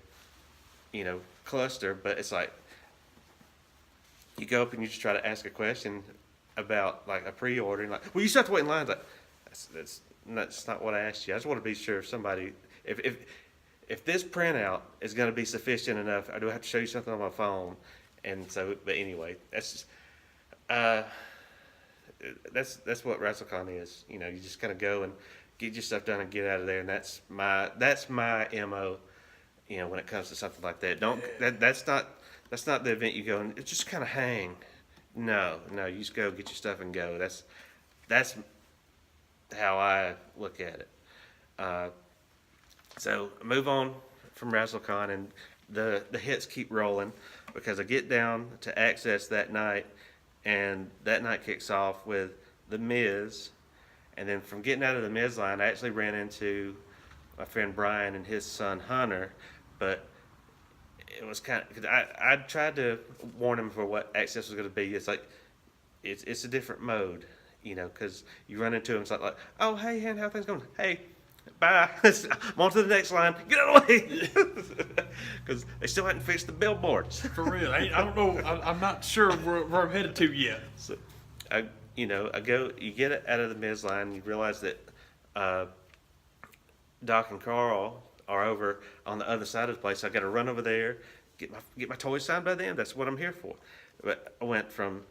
cluster. But it's like you go up and you just try to ask a question about like a pre-order, and like, well, you still have to wait in line. Like, that's not what I asked you. I just want to be sure if somebody, if this printout is going to be sufficient enough, or do I have to show you something on my phone? And so, but anyway, that's what WrestleCon is. You just kind of go and get your stuff done and get out of there, and that's my MO. When it comes to something like that, that's not the event you go and just kind of hang. No, you just go get your stuff and go. That's how I look at it. So move on from WrestleCon, and the hits keep rolling because I get down to Axxess that night, and that night kicks off with The Miz, and then from getting out of the Miz line, I actually ran into my friend Brian and his son Hunter, but it was kind of, because I tried to warn him for what Axxess was going to be. It's like, it's a different mode, because you run into him, it's like, oh, hey, how are things going? Hey, bye. I'm on to the next line. Get out of the way. Because they still hadn't fixed the billboards. For real. I don't know. I'm not sure where I'm headed to yet. So, you get it out of the Miz line, you realize that Doc and Carl are over on the other side of the place. I got to run over there, get my toys signed by them. That's what I'm here for. But I went from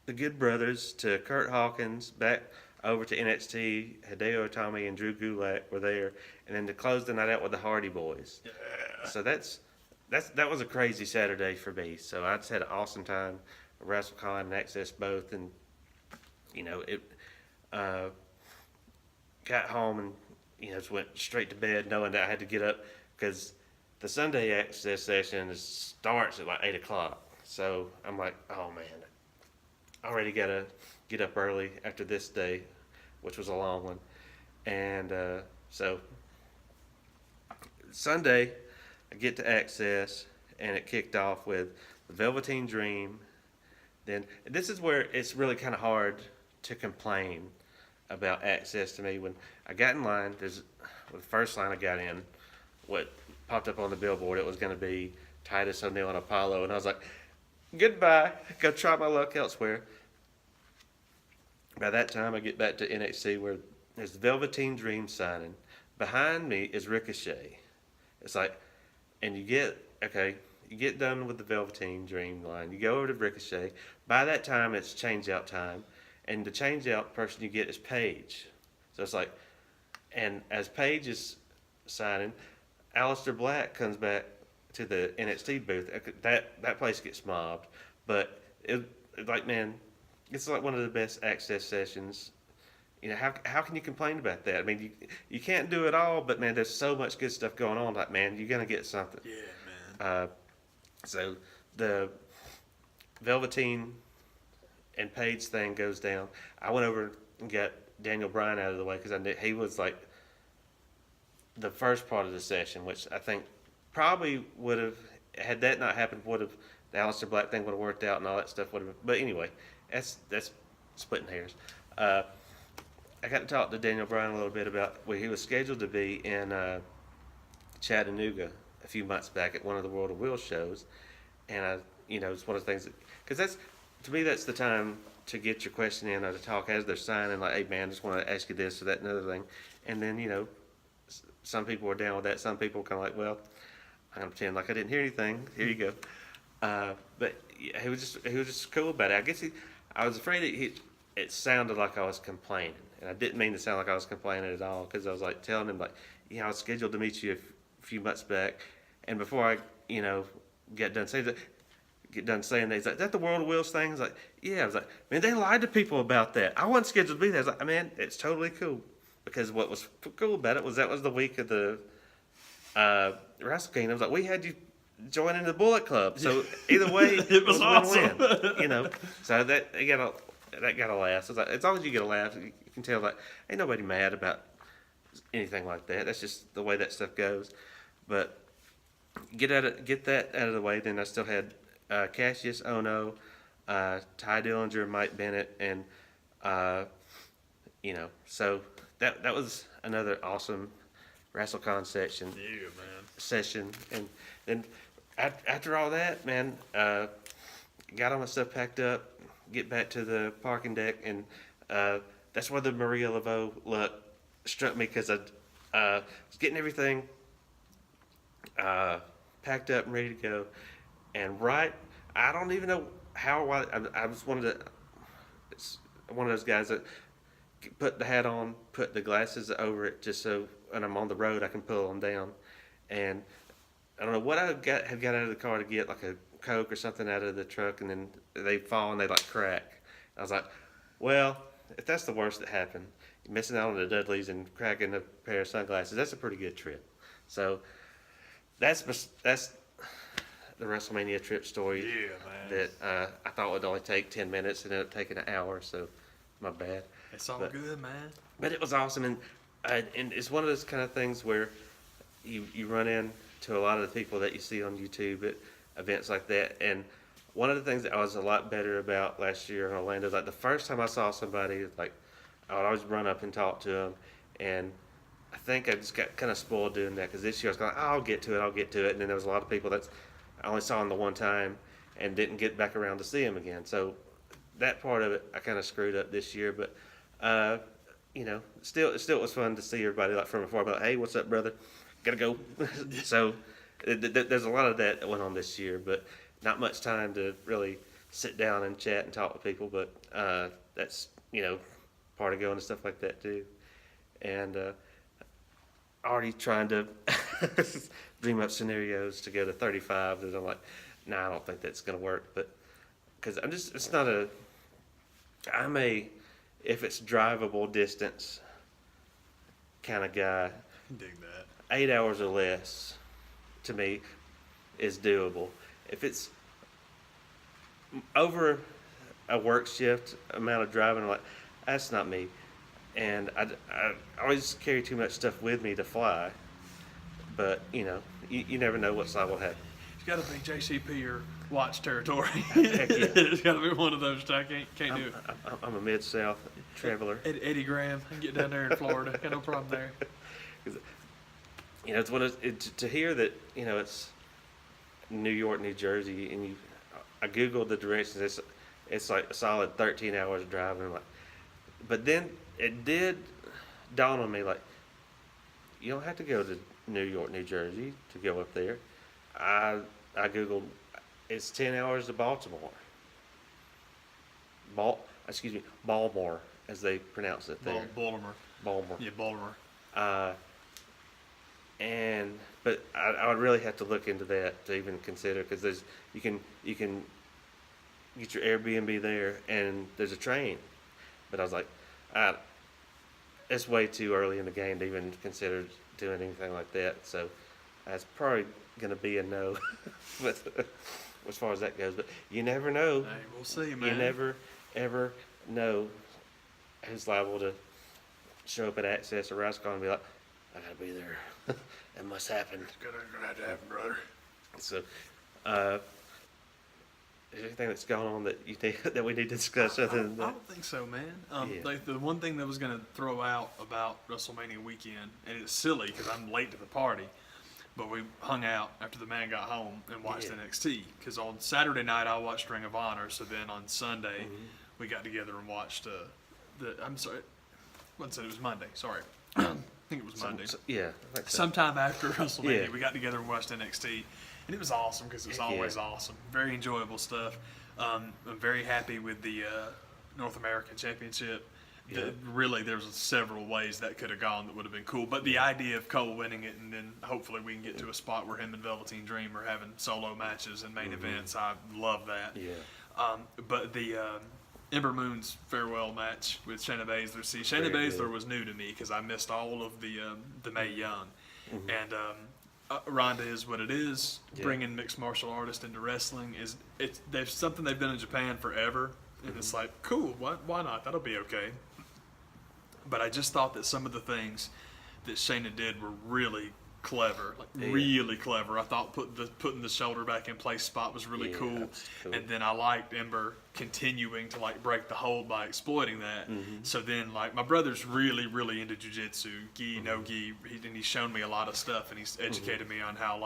the Good Brothers to Kurt Hawkins, back over to NXT. Hideo Itami and Drew Gulak were there, and then to close the night out with the Hardy Boys. Yeah. So that's that was a crazy Saturday for me. So I just had an awesome time, WrestleCon and Axxess both, and it got home and just went straight to bed knowing that I had to get up because the Sunday Axxess session starts at like 8 o'clock. So I'm like, oh man, I already gotta get up early after this day, which was a long one, and so Sunday I get to Axxess and it kicked off with the Velveteen Dream. Then this is where it's really kind of hard to complain about Axxess to me. When I got in line, the first line I got in, what popped up on the billboard, it was going to be Titus O'Neil and Apollo, and I was like, goodbye, go try my luck elsewhere. By that time, I get back to NXT where there's the Velveteen Dream signing. Behind me is Ricochet. It's like, and you get done with the Velveteen Dream line. You go over to Ricochet. By that time, it's change-out time. And the change-out person you get is Paige. So it's like, and as Paige is signing, Aleister Black comes back to the NXT booth. That place gets mobbed. But, man, it's like one of the best Axxess sessions. How can you complain about that? I mean, you can't do it all, but, man, there's so much good stuff going on. Like, man, you're going to get something. Yeah, man. So the Velveteen and Paige thing goes down. I went over and got Daniel Bryan out of the way because I knew he was like the first part of the session, which I think probably would have, had that not happened, the Aleister Black thing would have worked out and all that stuff would have. But anyway, that's splitting hairs. I got to talk to Daniel Bryan a little bit about where he was scheduled to be in Chattanooga a few months back at one of the World of Will shows, and it's one of the things because to me that's the time to get your question in or to talk as they're signing, like, hey man, I just want to ask you this or that and other thing, and then some people are down with that, some people are kind of like, well, I'm gonna pretend like I didn't hear anything. Here you go. But yeah, he was just cool about it. I guess I was afraid it sounded like I was complaining, and I didn't mean to sound like I was complaining at all because I was like telling him like, I was scheduled to meet you a few months back, and before I get done saying that, he's like, is that the World of Wills thing? I was like, yeah. I was like, man, they lied to people about that. I wasn't scheduled to be there. I was like, man, it's totally cool. Because what was cool about it was that was the week of the Wrestle Kingdom. I was like, we had you join in the Bullet Club. So either way, it was awesome. Win-win, So that got a laugh. So like, as long as you get a laugh, you can tell like ain't nobody mad about anything like that. That's just the way that stuff goes. But get that out of the way. Then I still had Cassius Ohno, Ty Dillinger, Mike Bennett, and so that was another awesome WrestleCon session. Yeah, man. Session, and then after all that, man, got all my stuff packed up, get back to the parking deck, and that's where the Maria Laveau look struck me because I was getting everything packed up and ready to go, and I don't even know how I was one of those guys that put the hat on, put the glasses over it, just so when I'm on the road I can pull them down, and I don't know what I had got out of the car to get like a Coke or something out of the truck, and then they fall and they like crack. I was like, well, if that's the worst that happened, missing out on the Dudleys and cracking a pair of sunglasses, that's a pretty good trip. So that's the WrestleMania trip story. Yeah, man. That I thought would only take 10 minutes and ended up taking an hour, so my bad. It's all good, man. But it was awesome, and it's one of those kind of things where you run into a lot of the people that you see on YouTube at events like that, and one of the things that I was a lot better about last year in Orlando is like the first time I saw somebody, like I would always run up and talk to them, and I think I just got kind of spoiled doing that because this year I was going, I'll get to it, and then there was a lot of people that I only saw them the one time and didn't get back around to see them again. So that part of it I kind of screwed up this year, but still it was fun to see everybody like from afar, like, hey, what's up, brother? Gotta go. So there's a lot of that went on this year, but not much time to really sit down and chat and talk with people. But that's part of going and stuff like that too. And already trying to dream up scenarios to go to 35 that I'm like, nah, I don't think that's going to work. But because it's not if it's drivable distance kind of guy. Dig that. 8 hours or less, to me, is doable. If it's over a work shift amount of driving, I'm like, that's not me. And I always carry too much stuff with me to fly. But, you never know what side will happen. It's got to be JCP or watch territory. Heck yeah. It's got to be one of those. I can't do it. I'm a Mid-South traveler. Eddie Graham, I can get down there in Florida. Got no problem there. It's to hear that, it's New York, New Jersey, and I Googled the directions. It's like a solid 13 hours driving. But then it did dawn on me, like, you don't have to go to New York, New Jersey to go up there. I Googled, it's 10 hours to Baltimore. Baltimore, as they pronounce it there. Baltimore. Baltimore. Yeah, Baltimore. But I would really have to look into that to even consider, because you can get your Airbnb there, and there's a train. But I was like, it's way too early in the game to even consider doing anything like that. So that's probably going to be a no. But as far as that goes, but you never know. Hey, we'll see, man. You never ever know who's liable to show up at Axxess or Wrestle and be like, I gotta be there. That must happen. It's gonna have to happen, brother. So, is there anything that's going on that you think that we need to discuss other than that? I don't think so, man. Yeah. Like the one thing that was gonna throw out about WrestleMania weekend, and it's silly because I'm late to the party, but we hung out after the man got home and watched NXT. Because on Saturday night I watched Ring of Honor, so then on Sunday we got together and watched I'm sorry, I said it was Monday. Sorry. I think it was Monday. Yeah. I think so. Sometime after WrestleMania, Yeah. we got together and watched NXT, and it was awesome because it's always awesome. Very enjoyable stuff. I'm very happy with the North American Championship. Yeah. Really, there was several ways that could have gone that would have been cool. But the idea of Cole winning it, and then hopefully we can get to a spot where him and Velveteen Dream are having solo matches and main events, I love that. Yeah. But the Ember Moon's farewell match with Shayna Baszler. See, Shayna Very Baszler good. was new to me because I missed all of the Mae Young, and Ronda is what it is. Yeah. Bringing mixed martial artists into wrestling there's something they've done in Japan forever, and it's like cool. Why not? That'll be okay. But I just thought that some of the things that Shayna did were really clever, really clever. I thought putting the shoulder back in place spot was really cool. And then I liked Ember continuing to break the hold by exploiting that. So then my brother's really, really into jiu-jitsu, gi, no gi, and he's shown me a lot of stuff, and he's educated me on how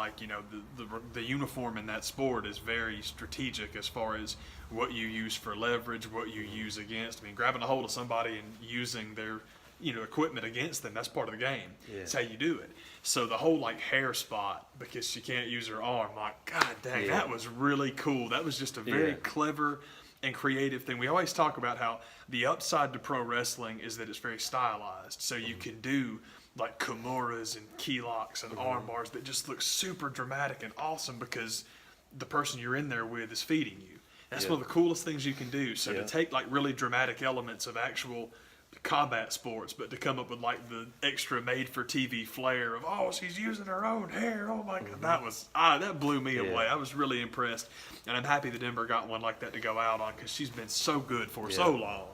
the uniform in that sport is very strategic as far as what you use for leverage, what you use against. I mean, grabbing a hold of somebody and using their equipment against them, that's part of the game. Yeah. That's how you do it. So the whole hair spot, because she can't use her arm, god dang, that was really cool. That was just a very clever and creative thing. We always talk about how the upside to pro wrestling is that it's very stylized. So you can do kimuras and key locks and arm bars that just look super dramatic and awesome because the person you're in there with is feeding you. That's one of the coolest things you can do. So to take really dramatic elements of actual combat sports, but to come up with the extra made for TV flair of she's using her own hair, oh my god, that blew me away. I was really impressed, and I'm happy that Denver got one like that to go out on because she's been so good for so long.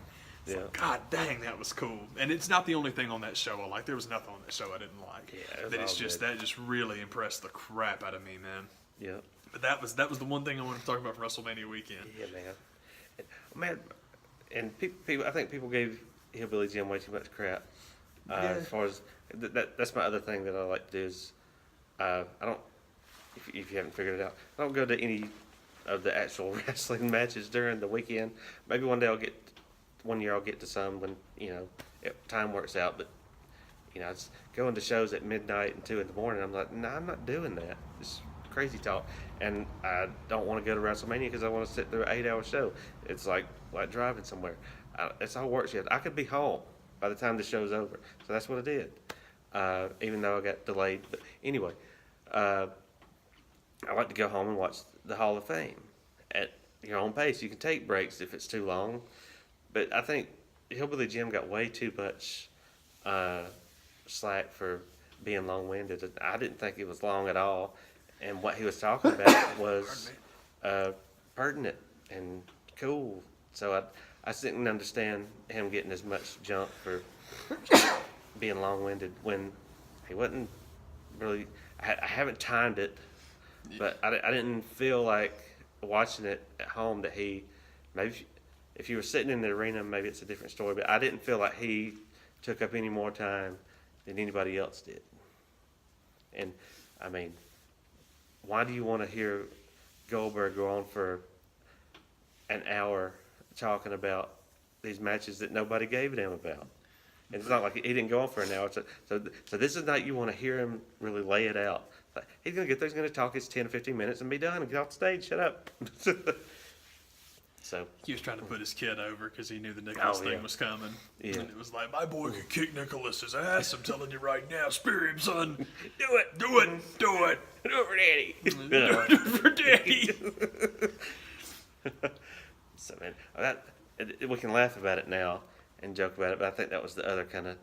It's god dang, that was cool. And it's not the only thing on that show I like. There was nothing on that show I didn't like. That just really impressed the crap out of me, man. Yeah. But that was the one thing I wanted to talk about from WrestleMania weekend. Yeah, man. And people, I think people gave Hillbilly Jim way too much crap. As far as that's my other thing that I like to do is I don't. If you haven't figured it out, I don't go to any of the actual wrestling matches during the weekend. Maybe one year I'll get to some when time works out. But it's going to shows at midnight and 2 in the morning. I'm like, I'm not doing that. It's crazy talk. And I don't want to go to Wrestlemania because I want to sit through an 8-hour show. It's like driving somewhere. It's all work shift. I could be home by the time the show's over. So that's what I did. Even though I got delayed. But anyway, I like to go home and watch the Hall of Fame at your own pace. You can take breaks if it's too long, but I think Hillbilly Jim got way too much slack for being long-winded. I didn't think it was long at all, and what he was talking about was pertinent and cool. So I didn't understand him getting as much junk for being long-winded when he wasn't really. I haven't timed it, but I didn't feel like watching it at home that he maybe if you were sitting in the arena, maybe it's a different story. But I didn't feel like he took up any more time than anybody else did. And I mean, why do you want to hear Goldberg go on for an hour talking about these matches that nobody gave a damn about? And it's not like he didn't go on for an hour. So this is not you want to hear him really lay it out. Like, he's going to get there, he's going to talk his 10 or 15 minutes and be done and get off the stage, shut up. So he was trying to put his kid over because he knew the Nicholas thing was coming. Yeah. And it was like, my boy could kick Nicholas's ass. I'm telling you right now. Spear him, son. Do it. Do it. Do it. Do it for Daddy. Do it for Daddy. So, man, we can laugh about it now and joke about it, but I think that was the other kind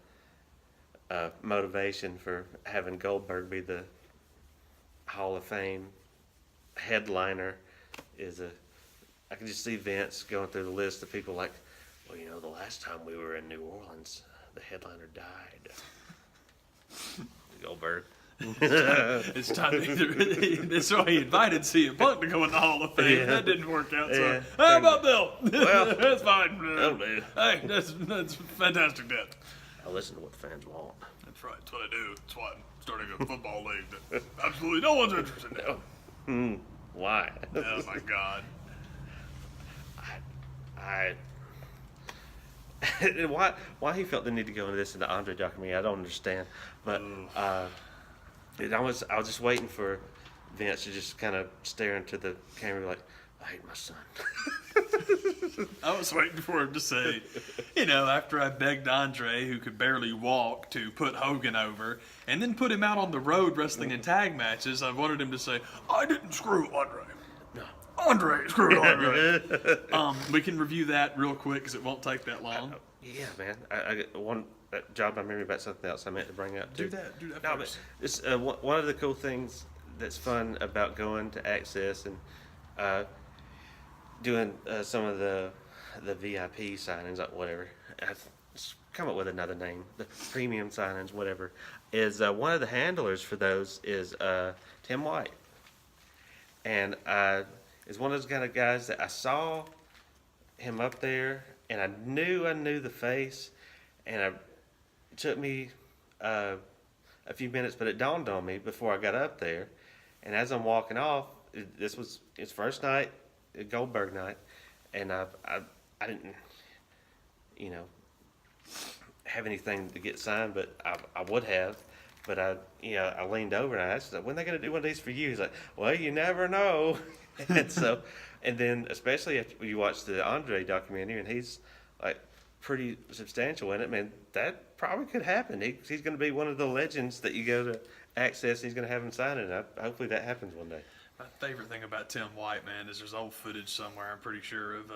of motivation for having Goldberg be the Hall of Fame headliner I can just see Vince going through the list of people like, well, you know, the last time we were in New Orleans, the headliner died. Goldberg. It's time that's why he invited CM Punk to go in the Hall of Fame. Yeah. That didn't work out. So how about Bill? Well, that's fine. Hey, that's fantastic, Dad. I listen to what the fans want. That's right. That's what I do. That's why I'm starting a football league that absolutely no one's interested in. Why? Oh my God. Why he felt the need to go into this in the Andre documentary, I don't understand. But I was just waiting for Vince to just kind of stare into the camera like, I hate my son. I was waiting for him to say, you know, after I begged Andre, who could barely walk, to put Hogan over, and then put him out on the road wrestling in tag matches, I wanted him to say, I didn't screw Andre. No. Andre screwed Andre. We can review that real quick because it won't take that long. Yeah, man. I get one job my memory about something else I meant to bring up too. Do that no, first. But it's, one of the cool things that's fun about going to Axxess and doing some of the VIP signings, like whatever. I've come up with another name. The premium signings, whatever. Is one of the handlers for those is Tim White, and is one of those kind of guys that I saw him up there, and I knew the face, and it took me a few minutes, but it dawned on me before I got up there, and as I'm walking off, this was his first night, Goldberg night, and I didn't, you know, have anything to get signed, but I would have. But I leaned over and I asked him, when are they going to do one of these for you? He's like, well, you never know. And then especially after you watch the Andre documentary, and he's like pretty substantial in it, man, that probably could happen. He's going to be one of the legends that you go to Axxess, and he's going to have him sign it. Hopefully that happens one day. My favorite thing about Tim White, man, is there's old footage somewhere, I'm pretty sure, of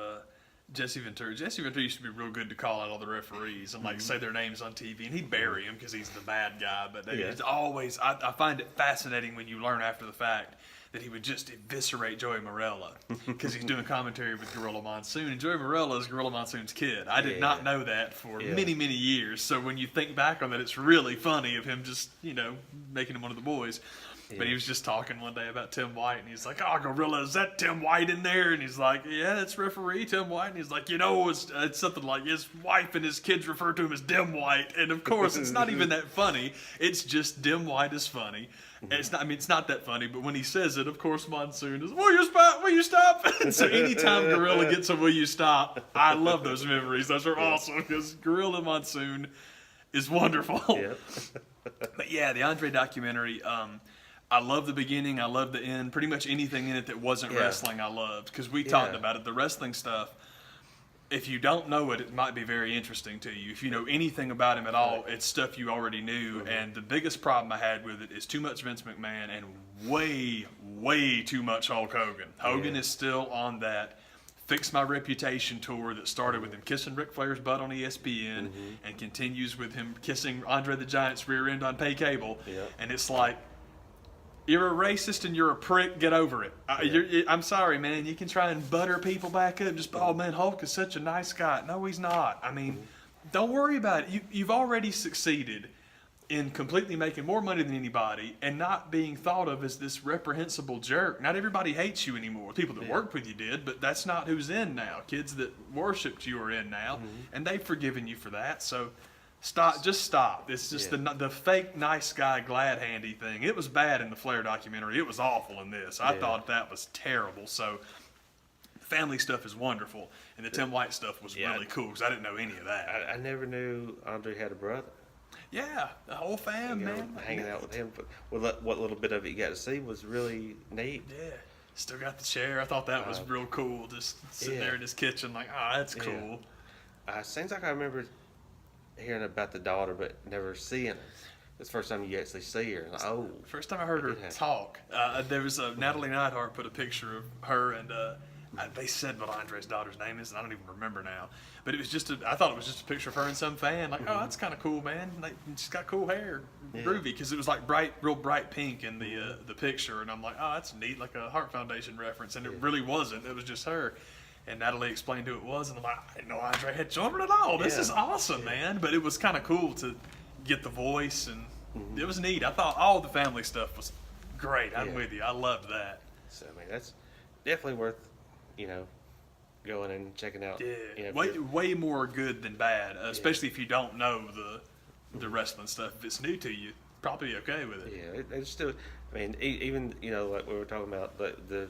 Jesse Ventura. Jesse Ventura used to be real good to call out all the referees and say their names on TV, and he'd bury them because he's the bad guy. But it's always, I find it fascinating when you learn after the fact that he would just eviscerate Joey Morella because he's doing commentary with Gorilla Monsoon, and Joey Morella is Gorilla Monsoon's kid. I did not know that for many, many years. So when you think back on that, it's really funny of him just, making him one of the boys. But he was just talking one day about Tim White, and he's like, oh, Gorilla, is that Tim White in there? And he's like, yeah, that's referee Tim White. And he's like, it's something like his wife and his kids refer to him as Dim White. And, of course, it's not even that funny. It's just Dim White is funny. And it's not that funny, but when he says it, of course, Monsoon is, will you stop? And so anytime Gorilla gets a will you stop, I love those memories. Those are awesome because Gorilla Monsoon is wonderful. Yep. But, yeah, the Andre documentary, I love the beginning. I love the end. Pretty much anything in it that wasn't wrestling, I loved. Because we talked about it. The wrestling stuff, if you don't know it, it might be very interesting to you. If you know anything about him at all, it's stuff you already knew. Mm-hmm. And the biggest problem I had with it is too much Vince McMahon and way too much Hulk Hogan. Hogan is still on that Fix My Reputation tour that started with him kissing Ric Flair's butt on ESPN and continues with him kissing Andre the Giant's rear end on pay cable. Yep. And it's like, you're a racist and you're a prick. Get over it. I'm sorry, man. You can try and butter people back up. Just, oh, man, Hulk is such a nice guy. No, he's not. I mean, don't worry about it. You've already succeeded in completely making more money than anybody and not being thought of as this reprehensible jerk. Not everybody hates you anymore. People that worked with you did, but that's not who's in now. Kids that worshipped you are in now, and they've forgiven you for that. So stop. Just stop. It's just the fake nice guy glad handy thing. It was bad in the Flair documentary. It was awful in this. I thought that was terrible. So family stuff is wonderful, and the Tim White stuff was really cool because I didn't know any of that. I never knew Andre had a brother. Yeah, the whole fam, man. Hanging out with him. What little bit of it you got to see was really neat. Yeah. Still got the chair. I thought that was real cool. Just sitting there in his kitchen like, oh, that's cool. Seems like I remember hearing about the daughter, but never seeing her. It's the first time you actually see her. Like, oh. First time I heard her talk. There was Natalie Neidhart put a picture of her and they said what Andre's daughter's name is, and I don't even remember now. But it was I thought it was just a picture of her and some fan. Like, oh, that's kind of cool, man. Like, she's got cool hair, groovy, because it was like real bright pink in the picture. And I'm like, oh, that's neat, like a Heart Foundation reference. And it really wasn't. It was just her. And Natalie explained who it was, and I'm like, I didn't know Andre had children at all. This is awesome, man. But it was kind of cool to get the voice, and it was neat. I thought all the family stuff was great. I'm with you. I loved that. So, I mean, that's definitely worth, going and checking out. Yeah, way more good than bad, especially if you don't know the wrestling stuff. If it's new to you, probably okay with it. Yeah, it's still, I mean, even, like we were talking about, you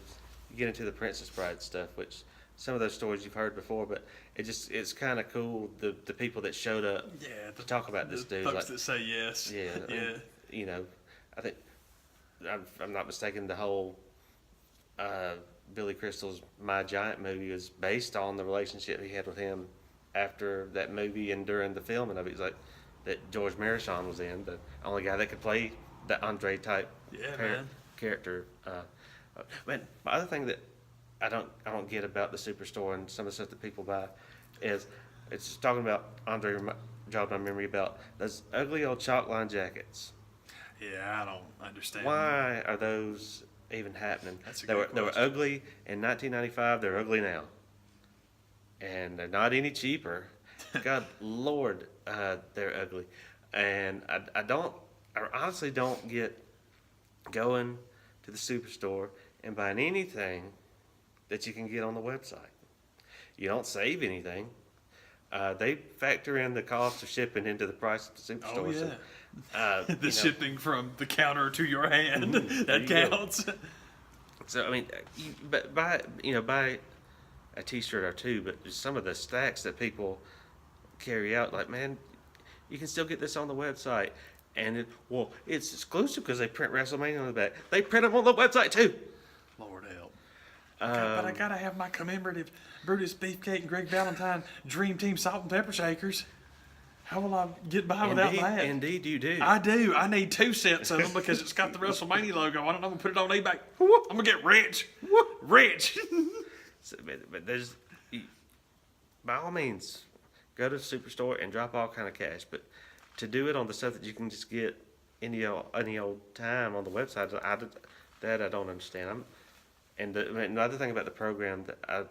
get into the Princess Bride stuff, which some of those stories you've heard before, but it's kind of cool, the people that showed up to talk about this dude. Folks that say yes. Yeah. I think, I'm not mistaken, the whole Billy Crystal's My Giant movie was based on the relationship he had with him after that movie and during the filming of it. It's like that George Marichon was in, the only guy that could play the Andre type character. Man, my other thing that I don't get about the Superstore and some of the stuff that people buy is it's just talking about Andre jogged my memory about those ugly old chalk line jackets. Yeah, I don't understand. Why are those even happening? They were ugly in 1995. They're ugly now, and they're not any cheaper. God Lord, they're ugly, and I honestly don't get going to the Superstore and buying anything that you can get on the website. You don't save anything. They factor in the cost of shipping into the price of the Superstore. Oh yeah. The shipping from the counter to your hand, that counts. So I mean, buy a T-shirt or two, but some of the stacks that people carry out, like, man, you can still get this on the website, and it's exclusive because they print Wrestlemania on the back. They print them on the website too. Lord help. But I gotta have my commemorative Brutus Beefcake and Greg Valentine Dream Team Salt and Pepper Shakers. How will I get by without that? Indeed, you do. I do. I need 2 sets of them because it's got the WrestleMania logo on it. I'm going to put it on eBay. I'm going to get rich. Rich. So, but there's, by all means, go to the Superstore and drop all kind of cash. But to do it on the stuff that you can just get any old time on the website, I don't understand. Another thing about the program that I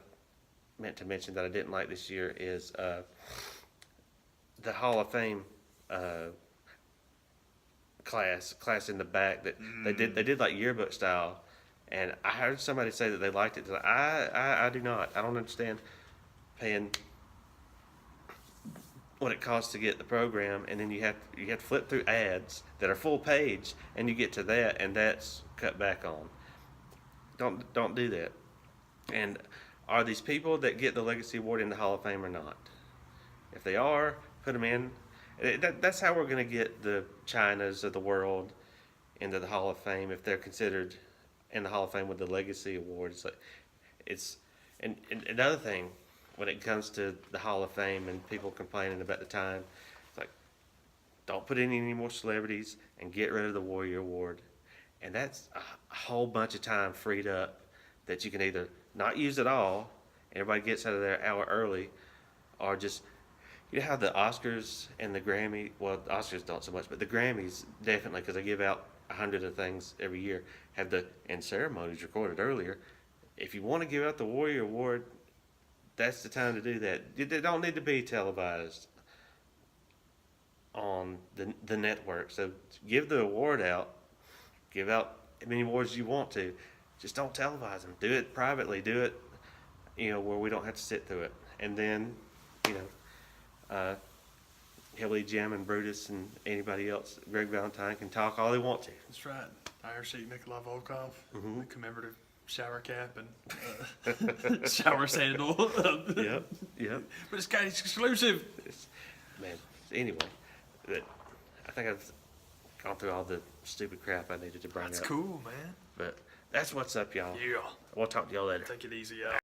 meant to mention that I didn't like this year is the Hall of Fame class in the back that they did like yearbook style, and I heard somebody say that they liked it. I do not. I don't understand paying what it costs to get the program, and then you have to flip through ads that are full page, and you get to that, and that's cut back on. Don't do that. And are these people that get the Legacy Award in the Hall of Fame or not? If they are, put them in. That's how we're going to get the Chinas of the world into the Hall of Fame if they're considered in the Hall of Fame with the Legacy Award. And another thing, when it comes to the Hall of Fame and people complaining about the time, it's like, don't put in any more celebrities and get rid of the Warrior Award. And that's a whole bunch of time freed up that you can either not use at all, and everybody gets out of there an hour early, or just, you know how the Oscars and the Grammy, well, the Oscars don't so much, but the Grammys definitely, because they give out 100 of things every year, have the end ceremonies recorded earlier. If you want to give out the Warrior Award, that's the time to do that. They don't need to be televised on the network. So give the award out, give out as many awards as you want to. Just don't televise them. Do it privately. Do it, where we don't have to sit through it. And then, Hilly, Jim, and Brutus, and anybody else, Greg Valentine, can talk all they want to. That's right. Iron Sheik Nikolai Volkov, the commemorative shower cap and shower sandal. Yep. But it's got exclusive. Man, anyway, I think I've gone through all the stupid crap I needed to bring up. That's cool, man. But that's what's up, y'all. Yeah. We'll talk to y'all later. Take it easy, y'all.